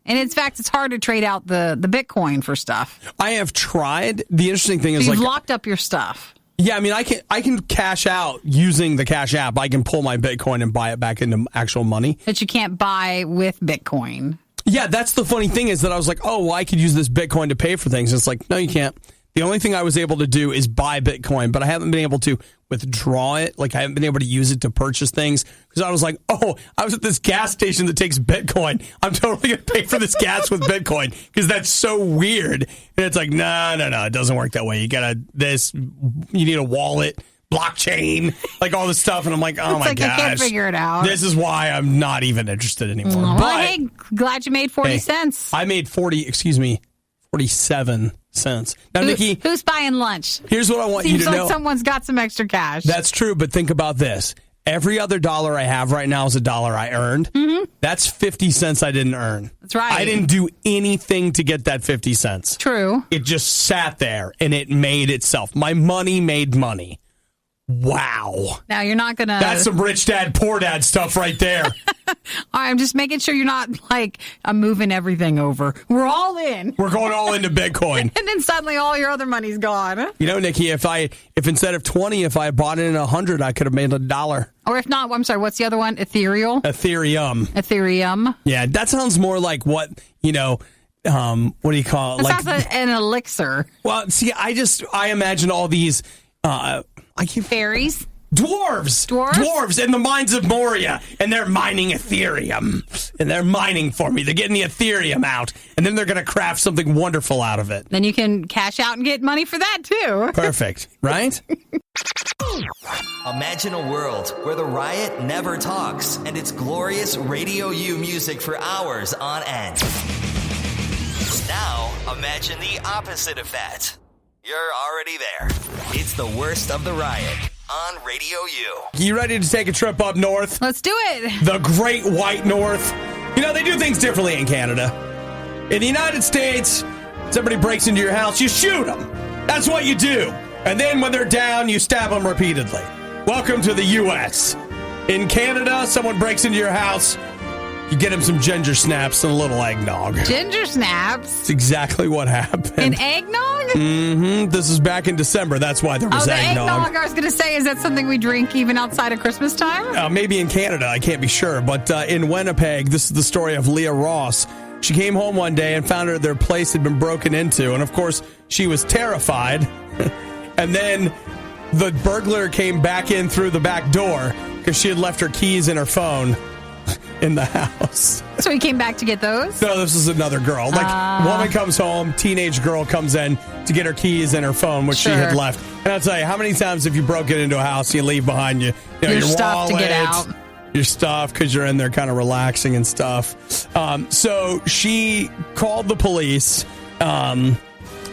Speaker 2: And in fact, it's hard to trade out the Bitcoin for stuff.
Speaker 1: I have tried. The interesting thing is,
Speaker 2: you've locked up your stuff.
Speaker 1: Yeah, I mean, I can cash out using the Cash App. I can pull my Bitcoin and buy it back into actual money.
Speaker 2: That you can't buy with Bitcoin.
Speaker 1: Yeah, that's the funny thing is that I was like, oh, well, I could use this Bitcoin to pay for things. It's like, no, you can't. The only thing I was able to do is buy Bitcoin, but I haven't been able to withdraw it. Like, I haven't been able to use it to purchase things because I was like, oh, I was at this gas station that takes Bitcoin. I'm totally going to pay for this gas with Bitcoin because that's so weird. And it's like, no, it doesn't work that way. You need a wallet, blockchain, like all this stuff. And I'm like, oh my gosh.
Speaker 2: I can't figure it out.
Speaker 1: This is why I'm not even interested anymore.
Speaker 2: Well, hey, glad you made 40 cents.
Speaker 1: I made 47 cents. Now, Nikki,
Speaker 2: who's buying lunch?
Speaker 1: Here's what I want you to know.
Speaker 2: Seems like someone's got some extra cash.
Speaker 1: That's true, but think about this. Every other dollar I have right now is a dollar I earned. Mm-hmm. That's 50 cents I didn't earn.
Speaker 2: That's right.
Speaker 1: I didn't do anything to get that 50 cents.
Speaker 2: True.
Speaker 1: It just sat there, and it made itself. My money made money. Wow.
Speaker 2: Now, you're not going to...
Speaker 1: That's some rich dad, poor dad stuff right there.
Speaker 2: All right, I'm just making sure you're not like, I'm moving everything over. We're all in.
Speaker 1: We're going all into Bitcoin.
Speaker 2: And then suddenly all your other money's gone.
Speaker 1: You know, Nikki, if instead of 20, if I bought it in 100, I could have made $1.
Speaker 2: Or if not, I'm sorry, what's the other one? Ethereum.
Speaker 1: Yeah, that sounds more like what, what do you call it?
Speaker 2: That sounds like an elixir.
Speaker 1: Well, see, I imagine all these...
Speaker 2: fairies?
Speaker 1: Dwarves in the mines of Moria, and they're mining Ethereum, and they're mining for me. They're getting the Ethereum out, and then they're going to craft something wonderful out of it.
Speaker 2: Then you can cash out and get money for that, too.
Speaker 1: Perfect, right?
Speaker 3: Imagine a world where the Riot never talks, and it's glorious Radio U music for hours on end. Now, imagine the opposite of that. You're already there. It's the worst of the Riot on Radio U.
Speaker 1: You ready to take a trip up north?
Speaker 2: Let's do it.
Speaker 1: The Great White North. You know, they do things differently in Canada. In the United States, somebody breaks into your house, you shoot them. That's what you do. And then when they're down, you stab them repeatedly. Welcome to the U.S. In Canada, someone breaks into your house, you get him some ginger snaps and a little eggnog.
Speaker 2: Ginger snaps?
Speaker 1: That's exactly what happened.
Speaker 2: An eggnog?
Speaker 1: Mm-hmm. This is back in December. That's why there was
Speaker 2: the
Speaker 1: eggnog.
Speaker 2: I was going to say, is that something we drink even outside of Christmas time?
Speaker 1: Maybe in Canada. I can't be sure. But in Winnipeg, this is the story of Leah Ross. She came home one day and found out their place had been broken into. And, of course, she was terrified. And then the burglar came back in through the back door because she had left her keys and her phone in the house.
Speaker 2: So he came back to get those?
Speaker 1: No, this is another girl. Woman comes home, teenage girl comes in to get her keys and her phone, which she had left. And I'll tell you, how many times have you broken into a house and you leave behind your
Speaker 2: stuff
Speaker 1: wallet,
Speaker 2: to get out.
Speaker 1: Your stuff, because you're in there kind of relaxing and stuff. So she called the police. And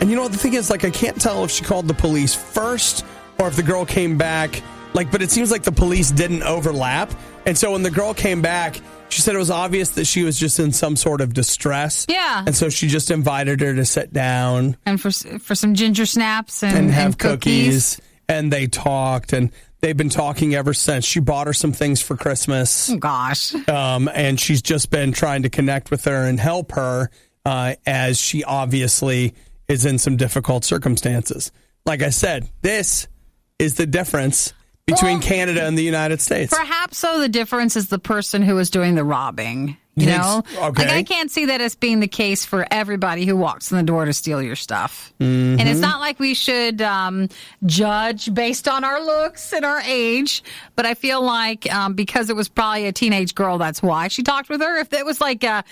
Speaker 1: you know what the thing is? I can't tell if she called the police first or if the girl came back. But it seems like the police didn't overlap. And so when the girl came back, she said it was obvious that she was just in some sort of distress.
Speaker 2: Yeah.
Speaker 1: And so she just invited her to sit down.
Speaker 2: And for some ginger snaps and
Speaker 1: have cookies. And they talked, and they've been talking ever since. She bought her some things for Christmas.
Speaker 2: Oh, gosh.
Speaker 1: And she's just been trying to connect with her and help her as she obviously is in some difficult circumstances. Like I said, this is the difference between Canada and the United States.
Speaker 2: Perhaps so the difference is the person who was doing the robbing. You know?
Speaker 1: Okay.
Speaker 2: Like, I can't see that as being the case for everybody who walks in the door to steal your stuff. Mm-hmm. And it's not like we should judge based on our looks and our age, but I feel like because it was probably a teenage girl, that's why she talked with her. If it was like a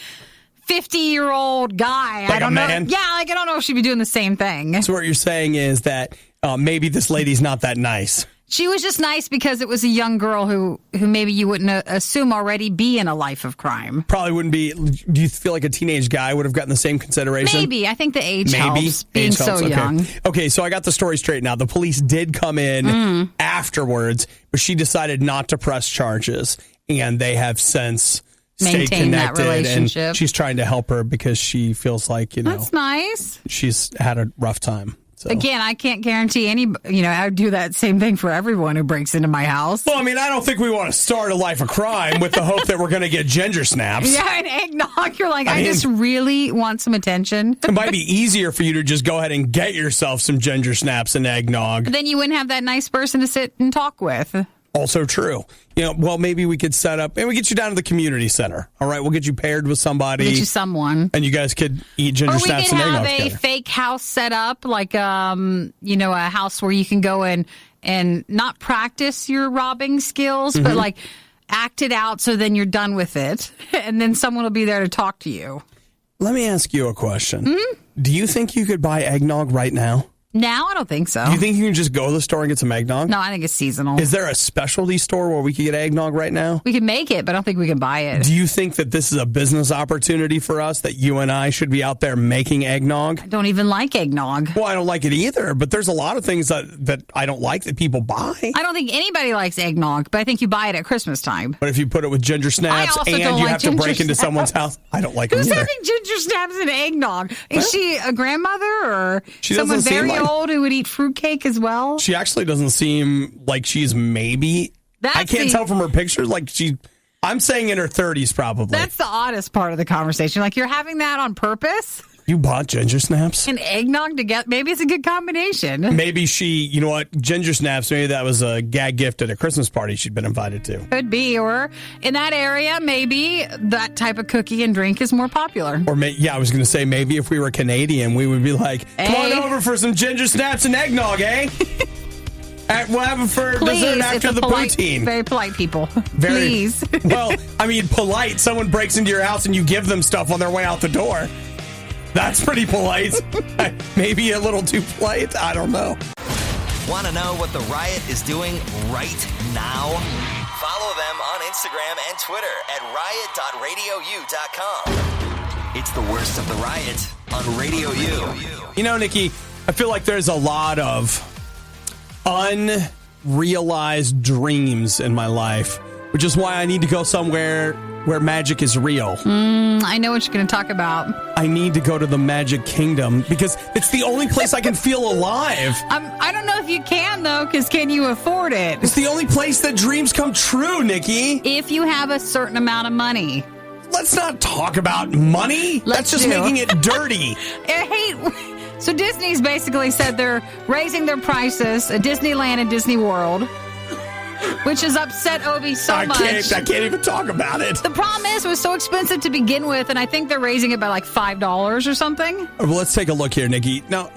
Speaker 2: 50-year-old guy,
Speaker 1: like
Speaker 2: I don't know.
Speaker 1: Man?
Speaker 2: Yeah, like I don't know if she'd be doing the same thing.
Speaker 1: So what you're saying is that maybe this lady's not that nice.
Speaker 2: She was just nice because it was a young girl who maybe you wouldn't assume already be in a life of crime.
Speaker 1: Probably wouldn't be. Do you feel like a teenage guy would have gotten the same consideration?
Speaker 2: Maybe. I think the age helps, being
Speaker 1: age helps.
Speaker 2: so young.
Speaker 1: Okay, so I got the story straight now. The police did come in afterwards, but she decided not to press charges, and they have since stayed
Speaker 2: Maintain that
Speaker 1: connected.
Speaker 2: relationship.
Speaker 1: And she's trying to help her because she feels like,
Speaker 2: That's nice.
Speaker 1: she's had a rough time. So.
Speaker 2: Again, I can't guarantee I would do that same thing for everyone who breaks into my house.
Speaker 1: Well, I mean, I don't think we want to start a life of crime with the hope that we're going to get ginger snaps.
Speaker 2: Yeah, and eggnog. You're like, I just really want some attention.
Speaker 1: It might be easier for you to just go ahead and get yourself some ginger snaps and eggnog.
Speaker 2: Then you wouldn't have that nice person to sit and talk with.
Speaker 1: Also true. Well, maybe we could set up, and we get you down to the community center. All right, we'll get you paired with somebody.
Speaker 2: Get you someone.
Speaker 1: And you guys could eat ginger snaps and eggnog
Speaker 2: together. Or we could have a fake house set up, like, a house where you can go in and not practice your robbing skills, but, like, act it out so then you're done with it. And then someone will be there to talk to you.
Speaker 1: Let me ask you a question. Do you think you could buy eggnog right now?
Speaker 2: Now, I don't think so.
Speaker 1: Do you think you can just go to the store and get some eggnog?
Speaker 2: No, I think it's seasonal.
Speaker 1: Is there a specialty store where we could get eggnog right now?
Speaker 2: We can make it, but I don't think we can buy it.
Speaker 1: Do you think that this is a business opportunity for us, that you and I should be out there making eggnog?
Speaker 2: I don't even like eggnog.
Speaker 1: Well, I don't like it either, but there's a lot of things that I don't like that people buy.
Speaker 2: I don't think anybody likes eggnog, but I think you buy it at Christmas time.
Speaker 1: But if you put it with ginger snaps and you have to break into someone's house, I don't like it
Speaker 2: Who's
Speaker 1: either.
Speaker 2: having ginger snaps and eggnog? Is she a grandmother or
Speaker 1: She
Speaker 2: someone
Speaker 1: doesn't seem
Speaker 2: very
Speaker 1: like-
Speaker 2: old who would eat fruitcake as well?
Speaker 1: She actually doesn't seem like she's maybe. I can't tell from her pictures. Like I'm saying in her 30s probably.
Speaker 2: That's the oddest part of the conversation. Like, you're having that on purpose?
Speaker 1: You bought ginger snaps?
Speaker 2: And eggnog together? Maybe it's a good combination.
Speaker 1: Maybe you know what? Ginger snaps, maybe that was a gag gift at a Christmas party she'd been invited to.
Speaker 2: Could be. Or in that area, maybe that type of cookie and drink is more popular.
Speaker 1: Or, I was going to say, maybe if we were Canadian, we would be like, come on
Speaker 2: Hey.
Speaker 1: over for some ginger snaps and eggnog, eh? We'll have them for dessert after the poutine.
Speaker 2: Very polite people.
Speaker 1: Very,
Speaker 2: Please.
Speaker 1: Well, I mean, polite. Someone breaks into your house and you give them stuff on their way out the door. That's pretty polite. Maybe a little too polite. I don't know.
Speaker 3: Want to know what the Riot is doing right now? Follow them on Instagram and Twitter at riot.radiou.com. It's the worst of the Riot on Radio U.
Speaker 1: You know, Nikki, I feel like there's a lot of unrealized dreams in my life, which is why I need to go somewhere where magic is real.
Speaker 2: I know what you're going to talk about.
Speaker 1: I need to go to the Magic Kingdom because it's the only place I can feel alive.
Speaker 2: I don't know if you can, though, because can you afford it?
Speaker 1: It's the only place that dreams come true, Nikki.
Speaker 2: If you have a certain amount of money.
Speaker 1: Let's not talk about money. That's just making it dirty.
Speaker 2: So Disney's basically said they're raising their prices at Disneyland and Disney World, which has upset Obi so much.
Speaker 1: I can't even talk about it.
Speaker 2: The problem is it was so expensive to begin with, and I think they're raising it by like $5 or something.
Speaker 1: Well, let's take a look here, Nikki. Now,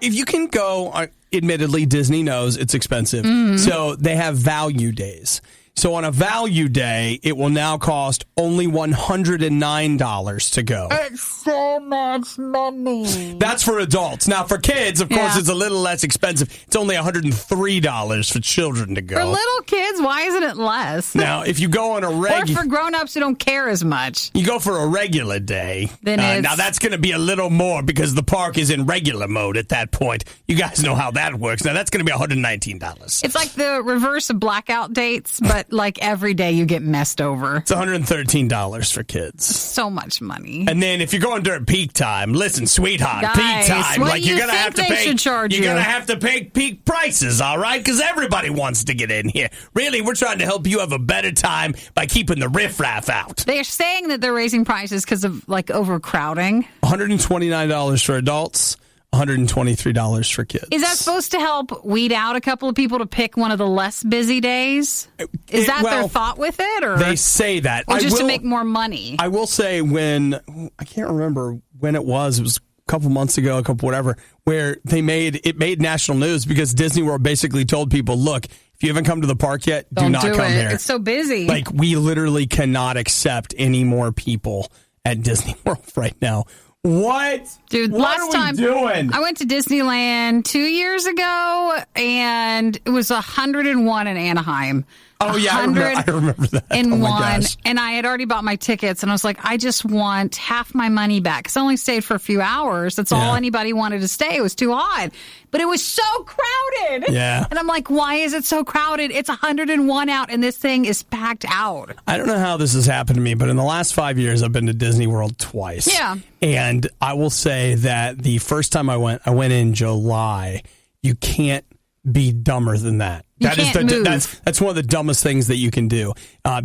Speaker 1: if you can go, admittedly, Disney knows it's expensive. So they have value days. So on a value day, it will now cost only $109 to go.
Speaker 2: It's so much money.
Speaker 1: That's for adults. Now, for kids, of course,
Speaker 2: Yeah.
Speaker 1: it's a little less expensive. It's only $103 for children to go.
Speaker 2: For little kids, why isn't it less?
Speaker 1: Now, if you go on a
Speaker 2: Or for grown-ups who don't care as much.
Speaker 1: you go for a regular day.
Speaker 2: Then it's-
Speaker 1: now that's going to be a little more because the park is in regular mode at that point. You guys know how that works. Now that's going to be $119.
Speaker 2: It's like the reverse of blackout dates, but like every day you get messed over.
Speaker 1: It's $113 for kids.
Speaker 2: So much money.
Speaker 1: And then if you're going during peak time, listen, sweetheart,
Speaker 2: Guys,
Speaker 1: peak time,
Speaker 2: what
Speaker 1: like
Speaker 2: do you
Speaker 1: you're gonna
Speaker 2: think
Speaker 1: have to
Speaker 2: they
Speaker 1: pay.
Speaker 2: should charge
Speaker 1: you're
Speaker 2: you?
Speaker 1: gonna have to pay peak prices, all right? Because everybody wants to get in here. Really, we're trying to help you have a better time by keeping the riffraff out.
Speaker 2: They're saying that they're raising prices because of like overcrowding.
Speaker 1: $129 for adults, $123 for kids.
Speaker 2: Is that supposed to help weed out a couple of people to pick one of the less busy days? Is that their thought with it? Or
Speaker 1: they say that.
Speaker 2: Or just to make more money?
Speaker 1: I will say I can't remember when it was a couple months ago, whatever, where it made national news because Disney World basically told people, look, if you haven't come to the park yet, do not come here.
Speaker 2: It's so busy.
Speaker 1: Like, we literally cannot accept any more people at Disney World right now. What?
Speaker 2: Dude,
Speaker 1: what are we doing?
Speaker 2: I went to Disneyland 2 years ago, and it was 101 in Anaheim.
Speaker 1: Oh, yeah, I remember that.
Speaker 2: In
Speaker 1: my
Speaker 2: one,
Speaker 1: gosh.
Speaker 2: and I had already bought my tickets, and I was like, I just want half my money back, because I only stayed for a few hours. That's all anybody wanted to stay. It was too hot. But it was so crowded.
Speaker 1: Yeah.
Speaker 2: And I'm like, why is it so crowded? It's 101 out, and this thing is packed out.
Speaker 1: I don't know how this has happened to me, but in the last 5 years, I've been to Disney World twice.
Speaker 2: Yeah.
Speaker 1: And I will say that the first time I went in July. You can't be dumber than that. That's one of the dumbest things that you can do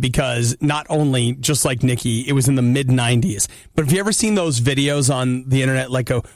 Speaker 1: because not only, just like Nikki, it was in the mid-90s, but have you ever seen those videos on the internet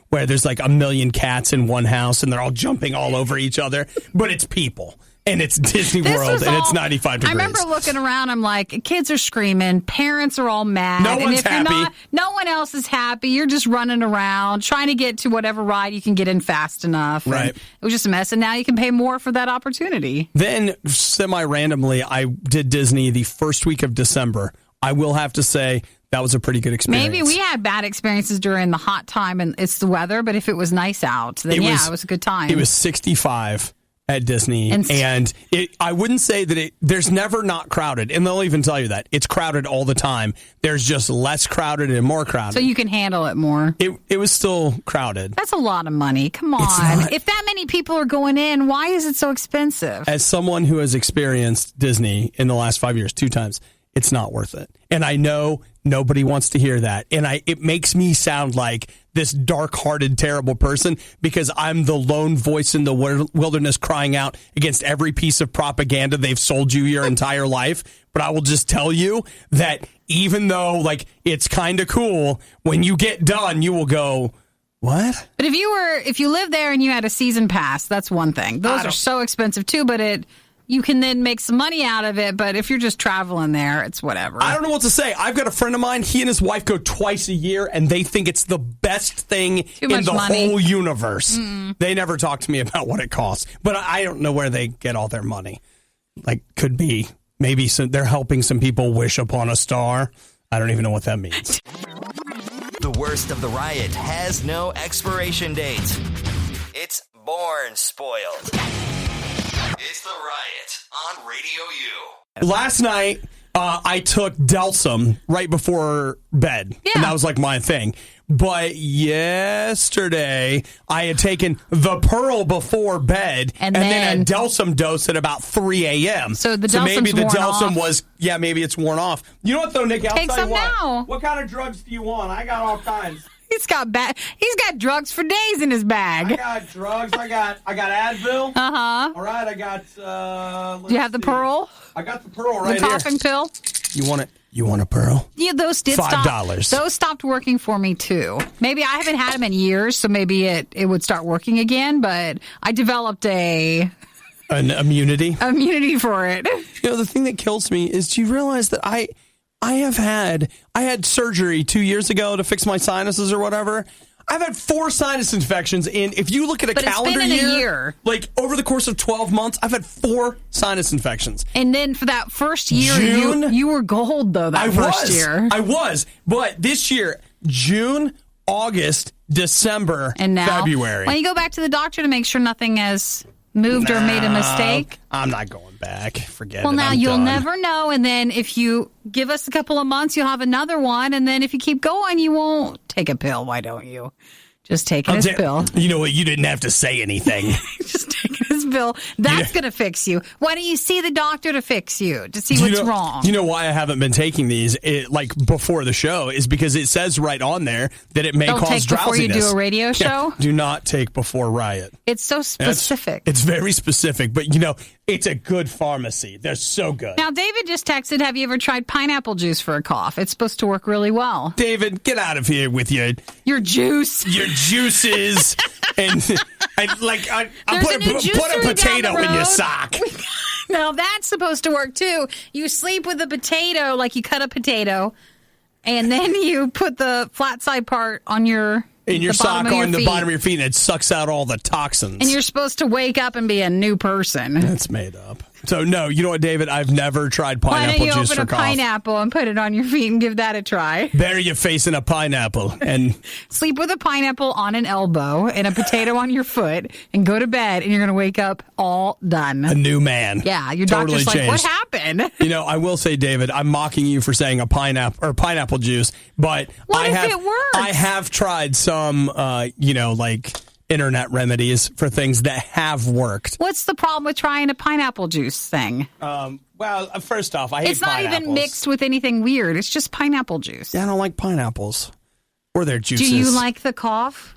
Speaker 1: where there's like a million cats in one house and they're all jumping all over each other, but it's people. And it's Disney World, and it's 95 degrees.
Speaker 2: I remember looking around, I'm like, kids are screaming, parents are all mad.
Speaker 1: No one's happy.
Speaker 2: No one else is happy. You're just running around, trying to get to whatever ride you can get in fast enough.
Speaker 1: Right.
Speaker 2: And it was just a mess, and now you can pay more for that opportunity.
Speaker 1: Then, semi-randomly, I did Disney the first week of December. I will have to say that was a pretty good experience.
Speaker 2: Maybe we had bad experiences during the hot time, and it's the weather, but if it was nice out, then it was a good time.
Speaker 1: It was 65. At Disney, and I wouldn't say that there's never not crowded, and they'll even tell you that. It's crowded all the time. There's just less crowded and more crowded.
Speaker 2: So you can handle it more.
Speaker 1: It was still crowded.
Speaker 2: That's a lot of money. Come on. If that many people are going in, why is it so expensive?
Speaker 1: As someone who has experienced Disney in the last 5 years, 2 times, it's not worth it. And I know nobody wants to hear that. And it makes me sound like this dark-hearted, terrible person because I'm the lone voice in the wilderness crying out against every piece of propaganda they've sold you your entire life. But I will just tell you that even though it's kind of cool, when you get done, you will go, what?
Speaker 2: But if you lived there and you had a season pass, that's one thing. Those are so expensive too, but you can then make some money out of it, but if you're just traveling there, it's whatever.
Speaker 1: I don't know what to say. I've got a friend of mine. He and his wife go twice a year, and they think it's the best thing in the whole universe. They never talk to me about what it costs, but I don't know where they get all their money. Could be maybe they're helping some people wish upon a star. I don't even know what that means.
Speaker 3: The worst of the riot has no expiration date. It's born spoiled. It's the Riot on Radio U.
Speaker 1: Last night, I took Delsum right before bed. Yeah. And that was my thing. But yesterday, I had taken the Pearl before bed and then a Delsum dose at about 3 a.m.
Speaker 2: So
Speaker 1: maybe the Delsum
Speaker 2: off.
Speaker 1: maybe it's worn off. You know what, though, Nick?
Speaker 2: Take some now.
Speaker 1: What kind of drugs do you want? I got all kinds.
Speaker 2: He's got drugs for days in his bag.
Speaker 1: I got drugs. I got Advil.
Speaker 2: Uh-huh.
Speaker 1: All right, I got...
Speaker 2: do you have the Pearl?
Speaker 1: I got the Pearl right
Speaker 2: here. The
Speaker 1: here.
Speaker 2: coughing pill?
Speaker 1: You want it? You want a Pearl?
Speaker 2: Yeah, those did
Speaker 1: $5.
Speaker 2: Those stopped working for me, too. Maybe I haven't had them in years, so maybe it would start working again, but I developed an
Speaker 1: immunity?
Speaker 2: Immunity for it.
Speaker 1: The thing that kills me is, do you realize that I had surgery 2 years ago to fix my sinuses or whatever. I've had 4 sinus infections, and if you look at a calendar
Speaker 2: year,
Speaker 1: over the course of 12 months, I've had 4 sinus infections.
Speaker 2: And then for that first year, you were gold, though, first year.
Speaker 1: I was. But this year, June, August, December,
Speaker 2: and now,
Speaker 1: February.
Speaker 2: When you go back to the doctor to make sure nothing has moved or made a mistake?
Speaker 1: I'm not going back. Forget it.
Speaker 2: Well, now you'll never know. And then if you give us a couple of months, you'll have another one. And then if you keep going, you won't take a pill. Why don't you? Just take his pill.
Speaker 1: You know what? You didn't have to say anything.
Speaker 2: Just take his pill. That's going to fix you. Why don't you see the doctor to fix you, to see what's wrong?
Speaker 1: You know why I haven't been taking these before the show is because it says right on there that it may cause drowsiness.
Speaker 2: Before you do a radio show?
Speaker 1: Yeah, do not take before Riot.
Speaker 2: It's so specific.
Speaker 1: It's very specific, but it's a good pharmacy. They're so good.
Speaker 2: Now, David just texted, have you ever tried pineapple juice for a cough? It's supposed to work really well.
Speaker 1: David, get out of here with your
Speaker 2: juice.
Speaker 1: Your juices and I put a potato in your sock.
Speaker 2: Now that's supposed to work too. You sleep with a potato, like you cut a potato, and then you put the flat side part on your
Speaker 1: sock on the bottom of your feet, and it sucks out all the toxins.
Speaker 2: And you're supposed to wake up and be a new person.
Speaker 1: That's made up. So, no, you know what, David? I've never tried pineapple juice for cough.
Speaker 2: Why don't you open a pineapple and put it on your feet and give that a try?
Speaker 1: Bury your face in a pineapple. And
Speaker 2: sleep with a pineapple on an elbow and a potato on your foot and go to bed, and you're going to wake up all done.
Speaker 1: A new man.
Speaker 2: Yeah, your
Speaker 1: totally
Speaker 2: doctor's
Speaker 1: changed.
Speaker 2: like, what happened?
Speaker 1: You know, I will say, David, I'm mocking you for saying a pineapple or pineapple juice, but
Speaker 2: it works?
Speaker 1: I have tried some, internet remedies for things that have worked.
Speaker 2: What's the problem with trying a pineapple juice thing?
Speaker 1: First off, I hate
Speaker 2: it's not
Speaker 1: pineapples.
Speaker 2: even mixed with anything weird. It's just pineapple juice.
Speaker 1: Yeah, I don't like pineapples or their juices.
Speaker 2: Do you like the cough?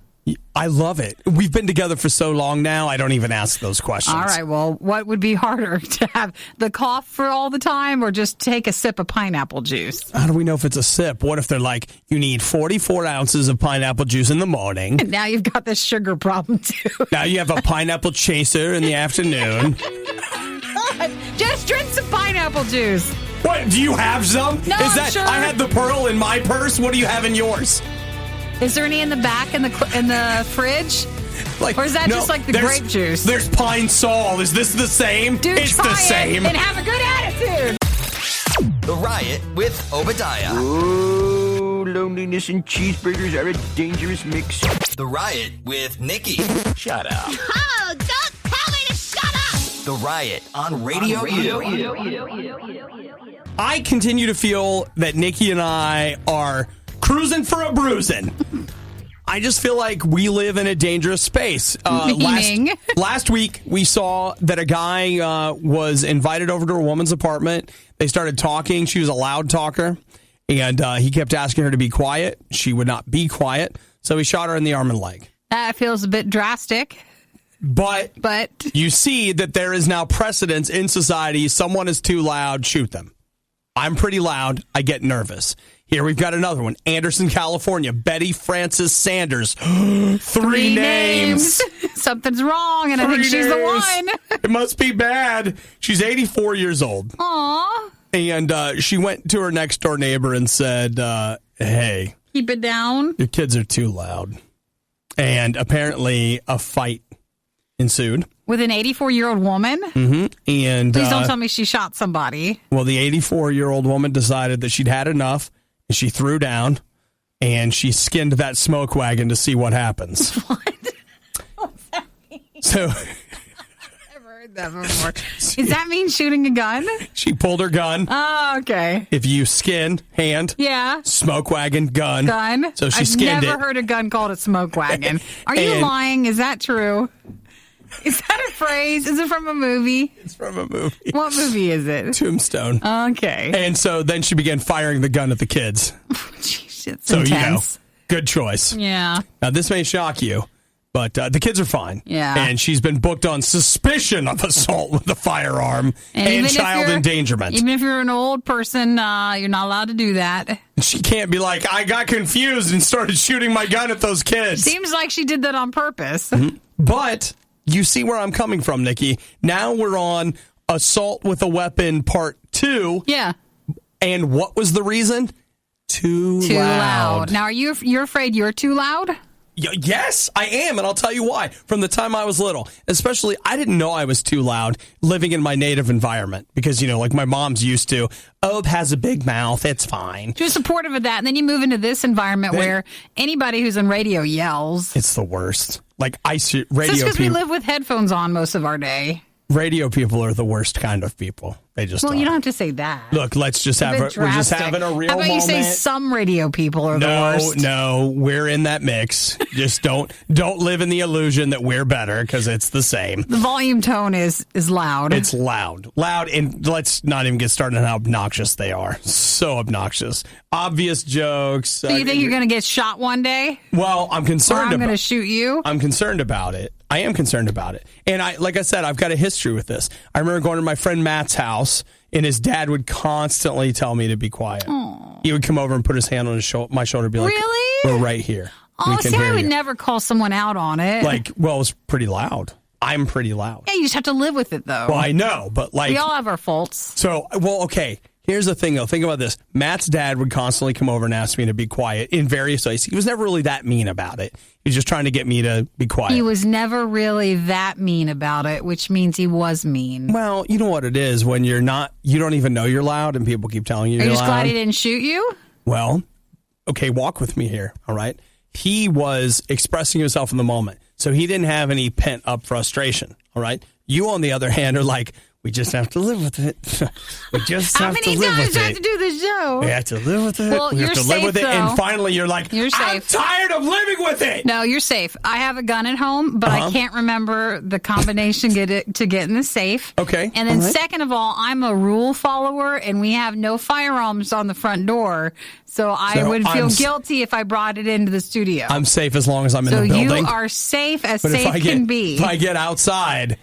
Speaker 1: I love it. We've been together for so long now, I don't even ask those questions.
Speaker 2: All right, well, what would be harder, to have the cough for all the time or just take a sip of pineapple juice?
Speaker 1: How do we know if it's a sip? What if they're like, you need 44 ounces of pineapple juice in the morning?
Speaker 2: And now you've got this sugar problem, too.
Speaker 1: Now you have a pineapple chaser in the afternoon.
Speaker 2: Just drink some pineapple juice.
Speaker 1: What, do you have some?
Speaker 2: No, I'm sure.
Speaker 1: I had the Pearl in my purse. What do you have in yours?
Speaker 2: Is there any in the back in the fridge? Or is that just like the grape juice?
Speaker 1: There's Pine Sol. Is this the same?
Speaker 2: Dude,
Speaker 1: it's
Speaker 2: try
Speaker 1: the same.
Speaker 2: It and have a good attitude.
Speaker 3: The Riot with Obadiah.
Speaker 5: Oh, loneliness and cheeseburgers are a dangerous mix.
Speaker 3: The Riot with Nikki.
Speaker 5: Shut up.
Speaker 6: Oh, don't tell me to shut up!
Speaker 3: The Riot on Radio U.
Speaker 1: I continue to feel that Nikki and I are cruising for a bruising. I just feel like we live in a dangerous space.
Speaker 2: Meaning?
Speaker 1: Last week, we saw that a guy was invited over to a woman's apartment. They started talking. She was a loud talker, and he kept asking her to be quiet. She would not be quiet, so he shot her in the arm and leg.
Speaker 2: That feels a bit drastic.
Speaker 1: But you see that there is now precedence in society. Someone is too loud, shoot them. I'm pretty loud. I get nervous. Here we've got another one. Anderson, California. Betty Frances Sanders. Three names.
Speaker 2: Something's wrong, and I think she's the one.
Speaker 1: It must be bad. She's 84 years old.
Speaker 2: Aw.
Speaker 1: And she went to her next door neighbor and said, hey.
Speaker 2: Keep it down.
Speaker 1: Your kids are too loud. And apparently a fight ensued.
Speaker 2: With an 84-year-old woman?
Speaker 1: Mm-hmm. And
Speaker 2: please don't tell me she shot somebody.
Speaker 1: Well, the 84-year-old woman decided that she'd had enough. And she threw down, and she skinned that smoke wagon to see what happens.
Speaker 2: What? What's that mean?
Speaker 1: So,
Speaker 2: I've never heard that before. Does that mean shooting a gun?
Speaker 1: She pulled her gun.
Speaker 2: Oh, okay.
Speaker 1: If you skin, hand.
Speaker 2: Yeah.
Speaker 1: Smoke wagon, gun.
Speaker 2: Gun.
Speaker 1: So she skinned it.
Speaker 2: I've never heard a gun called a smoke wagon. Are you lying? Is that true? Is that a phrase? Is it from a movie?
Speaker 1: It's from a movie.
Speaker 2: What movie is it?
Speaker 1: Tombstone.
Speaker 2: Okay.
Speaker 1: And so then she began firing the gun at the kids.
Speaker 2: Jeez, it's
Speaker 1: so,
Speaker 2: intense.
Speaker 1: Good choice.
Speaker 2: Yeah.
Speaker 1: Now, this may shock you, but the kids are fine.
Speaker 2: Yeah.
Speaker 1: And she's been booked on suspicion of assault with a firearm and child endangerment.
Speaker 2: Even if you're an old person, you're not allowed to do that.
Speaker 1: She can't be like, I got confused and started shooting my gun at those kids.
Speaker 2: Seems like she did that on purpose.
Speaker 1: Mm-hmm. But you see where I'm coming from, Nikki. Now we're on assault with a weapon part 2.
Speaker 2: Yeah.
Speaker 1: And what was the reason? Too loud.
Speaker 2: Now, you're afraid you're too loud?
Speaker 1: Yes, I am, and I'll tell you why. From the time I was little, especially, I didn't know I was too loud living in my native environment because, like my mom's used to, it has a big mouth, it's fine.
Speaker 2: She was supportive of that, and then you move into this environment where anybody who's in radio yells.
Speaker 1: It's the worst. Like, radio
Speaker 2: It's because we live with headphones on most of our day.
Speaker 1: Radio people are the worst kind of people. They just
Speaker 2: you don't have to say that.
Speaker 1: Look, we're just having a real moment.
Speaker 2: How about you say some radio people are the worst?
Speaker 1: No, we're in that mix. Just don't live in the illusion that we're better because it's the same.
Speaker 2: The volume tone is loud.
Speaker 1: It's loud, and let's not even get started on how obnoxious they are. So obnoxious, obvious jokes.
Speaker 2: So you think you're going to get shot one day?
Speaker 1: Well, I'm concerned.
Speaker 2: Or I'm going to shoot you.
Speaker 1: I'm concerned about it. I am concerned about it. And like I said, I've got a history with this. I remember going to my friend Matt's house, and his dad would constantly tell me to be quiet.
Speaker 2: Aww.
Speaker 1: He would come over and put his hand on my shoulder and be like,
Speaker 2: really?
Speaker 1: we're right here.
Speaker 2: Oh,
Speaker 1: We can
Speaker 2: see,
Speaker 1: hear
Speaker 2: I would
Speaker 1: you.
Speaker 2: never call someone out on it.
Speaker 1: Well, it's pretty loud. I'm pretty loud.
Speaker 2: Yeah, you just have to live with it, though.
Speaker 1: Well, I know, but
Speaker 2: we all have our faults.
Speaker 1: So, okay. Here's the thing, though. Think about this. Matt's dad would constantly come over and ask me to be quiet in various ways. He was never really that mean about it. He was just trying to get me to be quiet.
Speaker 2: He was never really that mean about it, which means he was mean.
Speaker 1: Well, you know what it is when you don't even know you're loud and people keep telling you
Speaker 2: Are
Speaker 1: you're
Speaker 2: you just
Speaker 1: loud.
Speaker 2: glad he didn't shoot you?
Speaker 1: Well, okay, walk with me here, all right? He was expressing himself in the moment, so he didn't have any pent-up frustration, all right? You, on the other hand, are like, we just have to live with it. We just
Speaker 2: How
Speaker 1: have
Speaker 2: many
Speaker 1: to live
Speaker 2: times
Speaker 1: with
Speaker 2: do I have
Speaker 1: it.
Speaker 2: to do the show?
Speaker 1: We have to live with it.
Speaker 2: Well,
Speaker 1: we have
Speaker 2: you're
Speaker 1: to live
Speaker 2: safe,
Speaker 1: with it.
Speaker 2: though.
Speaker 1: And finally, you're like,
Speaker 2: You're
Speaker 1: I'm
Speaker 2: safe.
Speaker 1: tired of living with it.
Speaker 2: No, you're safe. I have a gun at home, but I can't remember the combination to get in the safe.
Speaker 1: Okay.
Speaker 2: And then
Speaker 1: All right.
Speaker 2: second of all, I'm a rule follower, and we have no firearms on the front door. So I would feel guilty if I brought it into the studio.
Speaker 1: I'm safe as long as I'm in
Speaker 2: so
Speaker 1: the building.
Speaker 2: you are safe as
Speaker 1: but
Speaker 2: safe can be.
Speaker 1: If I get outside,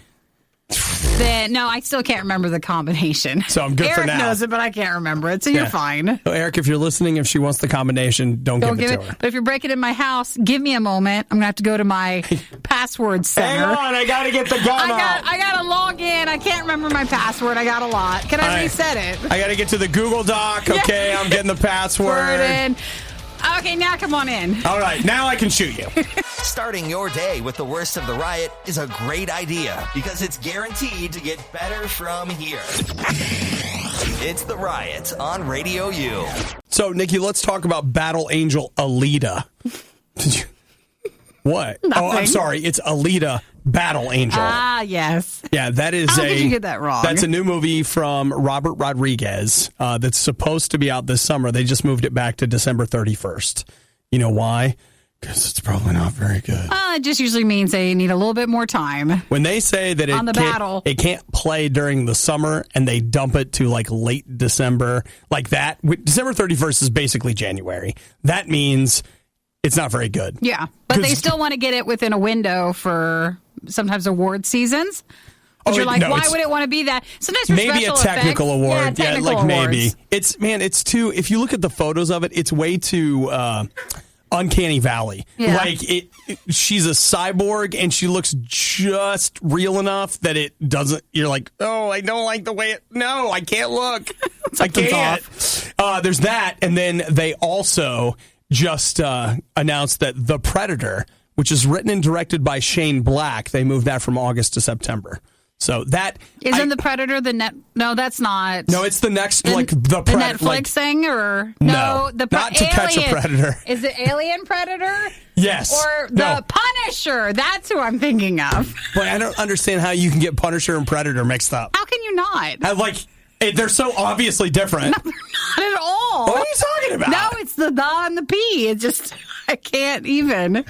Speaker 2: Then no, I still can't remember the combination.
Speaker 1: So I'm good
Speaker 2: Eric
Speaker 1: for now.
Speaker 2: knows it, but I can't remember it. So you're fine.
Speaker 1: So Eric, if you're listening, if she wants the combination, don't give it to her.
Speaker 2: But if you're breaking in my house, give me a moment. I'm gonna have to go to my password center.
Speaker 1: Hang on, I got to get the gun out.
Speaker 2: I gotta log in. I can't remember my password. I got a lot. Can I reset it?
Speaker 1: I got to get to the Google Doc. Okay, I'm getting the password.
Speaker 2: Word in. Okay, now come on in.
Speaker 1: All right, now I can shoot you.
Speaker 3: Starting your day with the worst of the riot is a great idea because it's guaranteed to get better from here. It's the Riot on Radio U.
Speaker 1: So, Nikki, let's talk about Battle Angel Alita. Did you? What?
Speaker 2: Nothing.
Speaker 1: Oh, I'm sorry. It's Alita Battle Angel.
Speaker 2: Ah, yes.
Speaker 1: Yeah, that is
Speaker 2: How did you get that wrong?
Speaker 1: That's a new movie from Robert Rodriguez that's supposed to be out this summer. They just moved it back to December 31st. You know why? Because it's probably not very good.
Speaker 2: It just usually means they need a little bit more time.
Speaker 1: When they say that it can't play during the summer and they dump it to like late December, like that, December 31st is basically January. That means it's not very good.
Speaker 2: Yeah, but they still want to get it within a window for sometimes award seasons. But you're like, why would it want to be that? Sometimes for
Speaker 1: maybe a
Speaker 2: special
Speaker 1: technical
Speaker 2: effects,
Speaker 1: award.
Speaker 2: Yeah, technical awards.
Speaker 1: Maybe. It's too, if you look at the photos of it, it's way too uncanny valley.
Speaker 2: Yeah.
Speaker 1: Like she's a cyborg and she looks just real enough that it doesn't, you're like, oh, I don't like the way no, I can't look. I can't. There's that. And then they also just announced that The Predator, which is written and directed by Shane Black, they moved that from August to September. So that
Speaker 2: isn't The Predator the net? No, that's not.
Speaker 1: No, it's the next the
Speaker 2: Netflix thing or
Speaker 1: no,
Speaker 2: the
Speaker 1: not To Catch a Predator.
Speaker 2: Is it Alien Predator?
Speaker 1: Yes.
Speaker 2: Or the Punisher? That's who I'm thinking of.
Speaker 1: But I don't understand how you can get Punisher and Predator mixed up.
Speaker 2: How can you not?
Speaker 1: They're so obviously different.
Speaker 2: No, they're not at all.
Speaker 1: What are you talking about?
Speaker 2: No, it's the and the P. It's just I can't even.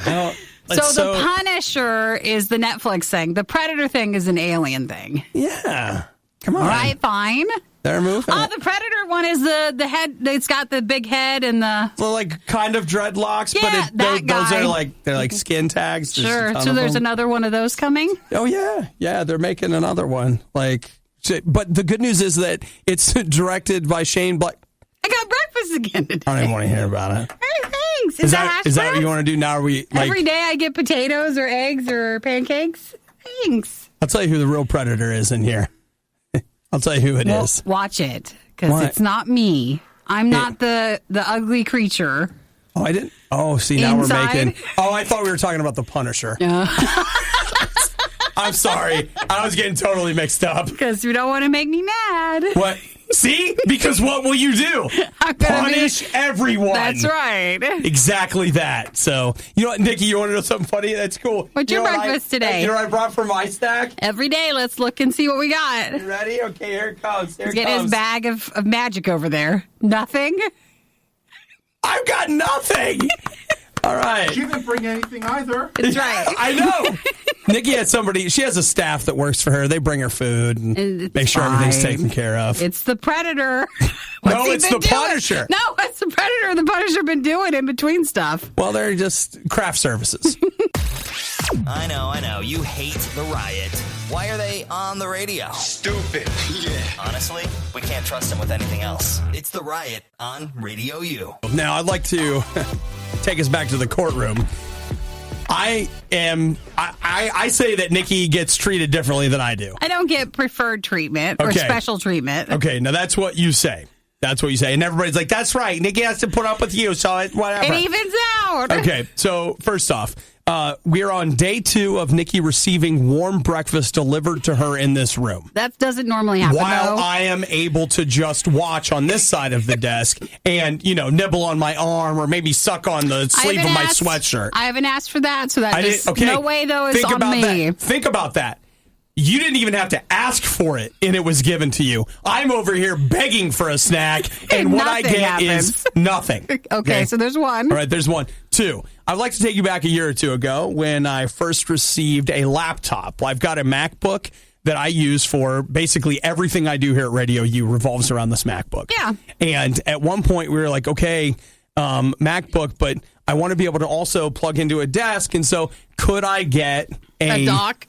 Speaker 2: So the Punisher is the Netflix thing. The Predator thing is an Alien thing.
Speaker 1: Yeah. Come on.
Speaker 2: All right, fine.
Speaker 1: They're moving.
Speaker 2: The Predator one is the head. It's got the big head and the
Speaker 1: like kind of dreadlocks,
Speaker 2: yeah,
Speaker 1: but those are they're like skin tags.
Speaker 2: Sure. So there's another one of those coming.
Speaker 1: Oh yeah, they're making another one. But the good news is that it's directed by Shane Black.
Speaker 2: I got breakfast again today.
Speaker 1: I don't even want to hear about it.
Speaker 2: Hey, thanks.
Speaker 1: Is that what you want to do now? Are we
Speaker 2: every day I get potatoes or eggs or pancakes? Thanks.
Speaker 1: I'll tell you who the real predator is in here. I'll tell you who it is.
Speaker 2: Watch it, because it's not me. I'm not the ugly creature.
Speaker 1: Oh, I didn't. Oh, see, now
Speaker 2: Inside?
Speaker 1: we're making. Oh, I thought we were talking about the Punisher. I'm sorry. I was getting totally mixed up.
Speaker 2: Because you don't want to make me mad.
Speaker 1: What? See? Because what will you do? Punish everyone.
Speaker 2: That's right.
Speaker 1: Exactly that. So, you know what, Nikki, you want to know something funny? That's cool.
Speaker 2: What's your breakfast today?
Speaker 1: You know what I brought from my stack?
Speaker 2: Every day, let's look and see what we got.
Speaker 1: You ready? Okay, here it comes.
Speaker 2: Let's get his bag of magic over there. Nothing?
Speaker 1: I've got nothing. All right.
Speaker 7: She didn't bring anything either.
Speaker 2: That's right.
Speaker 1: I know. Nikki had she has a staff that works for her. They bring her food and make sure everything's taken care of.
Speaker 2: It's the Predator.
Speaker 1: No, it's the Punisher.
Speaker 2: No, it's the Predator. The Punisher been doing in between stuff.
Speaker 1: Well, they're just craft services.
Speaker 3: I know. You hate the Riot. Why are they on the radio?
Speaker 4: Stupid. Yeah.
Speaker 3: Honestly, we can't trust them with anything else. It's the Riot on Radio U.
Speaker 1: Now, I'd like to take us back to the courtroom. I say that Nikki gets treated differently than I do.
Speaker 2: I don't get preferred treatment or special treatment.
Speaker 1: Okay, now that's what you say. That's what you say. And everybody's like, that's right. Nikki has to put up with you, so whatever.
Speaker 2: It evens out.
Speaker 1: Okay, so first off, we're on day 2 of Nikki receiving warm breakfast delivered to her in this room.
Speaker 2: That doesn't normally happen,
Speaker 1: While
Speaker 2: though.
Speaker 1: I am able to just watch on this side of the desk and, nibble on my arm or maybe suck on the sleeve of my sweatshirt.
Speaker 2: I haven't asked for that, so no way, though, is
Speaker 1: Think
Speaker 2: on
Speaker 1: about
Speaker 2: me.
Speaker 1: That. Think about that. You didn't even have to ask for it, and it was given to you. I'm over here begging for a snack, and what I get is nothing.
Speaker 2: Okay, so there's one.
Speaker 1: All right, there's one. 2, I'd like to take you back a year or 2 ago when I first received a laptop. I've got a MacBook that I use for basically everything I do here at Radio U revolves around this MacBook.
Speaker 2: Yeah.
Speaker 1: And at one point, we were like, okay, MacBook, but I want to be able to also plug into a desk, and so could I get
Speaker 2: a dock?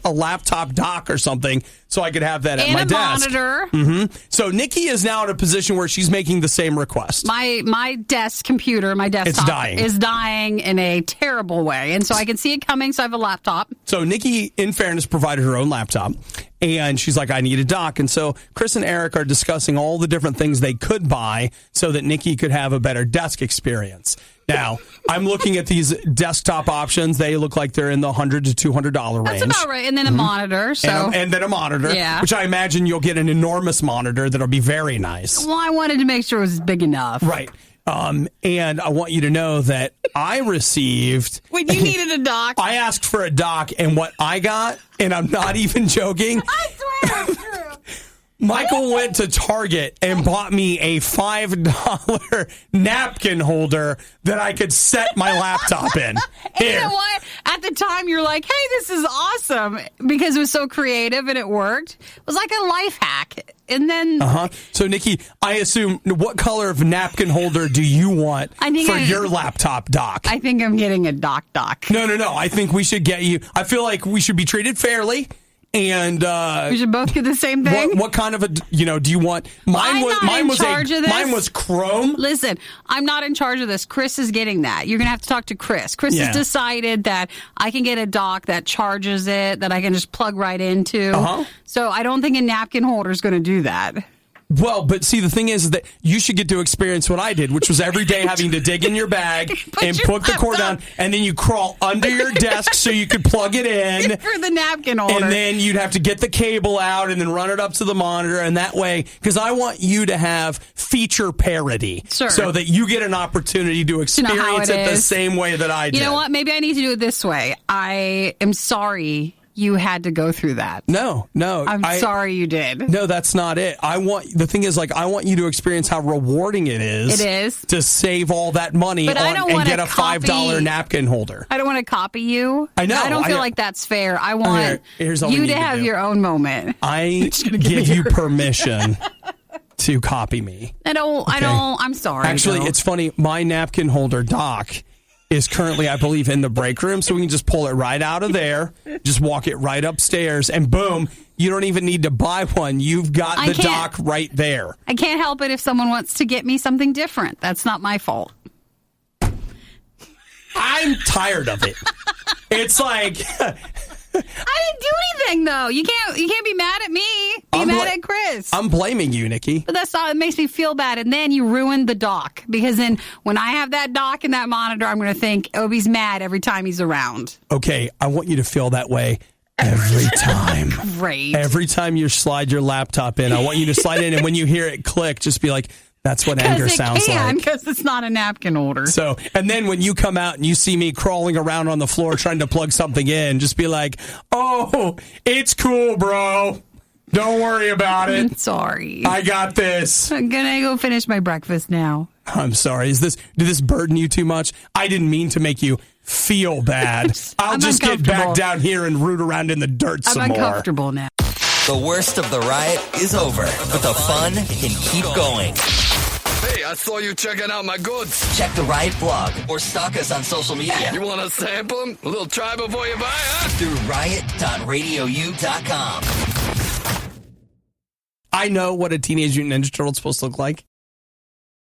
Speaker 1: A laptop dock or something so I could have that at
Speaker 2: and
Speaker 1: my
Speaker 2: a
Speaker 1: desk.
Speaker 2: Monitor.
Speaker 1: Mm-hmm. So Nikki is now in a position where she's making the same request.
Speaker 2: My desk computer, my desktop is dying in a terrible way. And so I can see it coming, so I have a laptop.
Speaker 1: So Nikki, in fairness, provided her own laptop. And she's like, I need a dock. And so Chris and Eric are discussing all the different things they could buy so that Nikki could have a better desk experience. Now, I'm looking at these desktop options. They look like they're in the $100 to $200 range.
Speaker 2: That's about right. And then a monitor. So
Speaker 1: and then a monitor, which I imagine you'll get an enormous monitor that'll be very nice.
Speaker 2: Well, I wanted to make sure it was big enough.
Speaker 1: Right. And I want you to know that I received...
Speaker 2: Wait, you needed a dock?
Speaker 1: I asked for a dock, and what I got, and I'm not even joking...
Speaker 2: I swear it's true.
Speaker 1: Michael went to Target and bought me a $5 napkin holder that I could set my laptop in.
Speaker 2: And you know what? At the time, you're like, hey, this is awesome, because it was so creative and it worked. It was like a life hack. And then...
Speaker 1: So, Nikki, I assume, what color of napkin holder do you want for your laptop dock?
Speaker 2: I think I'm getting a dock.
Speaker 1: No. I think we should get you... I feel like we should be treated fairly. And
Speaker 2: we should both get the same thing.
Speaker 1: What kind of a do you want? Mine was chrome.
Speaker 2: Listen, I'm not in charge of this. Chris is getting that. You're gonna have to talk to Chris. Chris has decided that I can get a dock that charges it, that I can just plug right into. So I don't think a napkin holder is gonna do that.
Speaker 1: Well, but see, the thing is that you should get to experience what I did, which was every day having to dig in your bag and put the cord down, and then you crawl under your desk so you could plug it in.
Speaker 2: For the napkin holder.
Speaker 1: And then you'd have to get the cable out and then run it up to the monitor, and that way, because I want you to have feature parity.
Speaker 2: Sure.
Speaker 1: So that you get an opportunity to experience it the same way that I did.
Speaker 2: You know what? Maybe I need to do it this way. I am sorry you had to go through that.
Speaker 1: No.
Speaker 2: I'm sorry you did.
Speaker 1: No, that's not it. The thing is, I want you to experience how rewarding it is.
Speaker 2: It is.
Speaker 1: To save all that money and get a $5 napkin holder.
Speaker 2: I don't want to copy you.
Speaker 1: I know.
Speaker 2: I don't feel like that's fair. I want you to have your own moment.
Speaker 1: I give you permission to copy me.
Speaker 2: I'm sorry.
Speaker 1: Actually, it's funny. My napkin holder dock is currently, I believe, in the break room, so we can just pull it right out of there, just walk it right upstairs, and boom, you don't even need to buy one. You've got the dock right there.
Speaker 2: I can't help it if someone wants to get me something different. That's not my fault.
Speaker 1: I'm tired of it. It's like...
Speaker 2: I didn't do anything, though. You can't be mad at me. Be mad at Chris.
Speaker 1: I'm blaming you, Nikki.
Speaker 2: But that's not. It makes me feel bad. And then you ruined the dock, because then when I have that dock and that monitor, I'm going to think, oh, he's mad every time he's around.
Speaker 1: Okay, I want you to feel that way every time.
Speaker 2: Great.
Speaker 1: Every time you slide your laptop in, I want you to slide in, and when you hear it click, just be like, that's what anger sounds like.
Speaker 2: Because it's not a napkin holder.
Speaker 1: So, and then when you come out and you see me crawling around on the floor trying to plug something in, just be like, oh, it's cool, bro. Don't worry about it.
Speaker 2: I'm sorry.
Speaker 1: I got this.
Speaker 2: I'm going to go finish my breakfast now.
Speaker 1: I'm sorry. Did this burden you too much? I didn't mean to make you feel bad. I'll just get back down here and root around in the dirt some more.
Speaker 2: I'm uncomfortable now.
Speaker 3: The worst of the riot is over, but the fun can keep going.
Speaker 7: Hey, I saw you checking out my goods.
Speaker 3: Check the Riot blog or stalk us on social media.
Speaker 7: You want to sample them? A little try before you buy, huh?
Speaker 3: Through riot.radiou.com.
Speaker 1: I know what a Teenage Mutant Ninja Turtle is supposed to look like.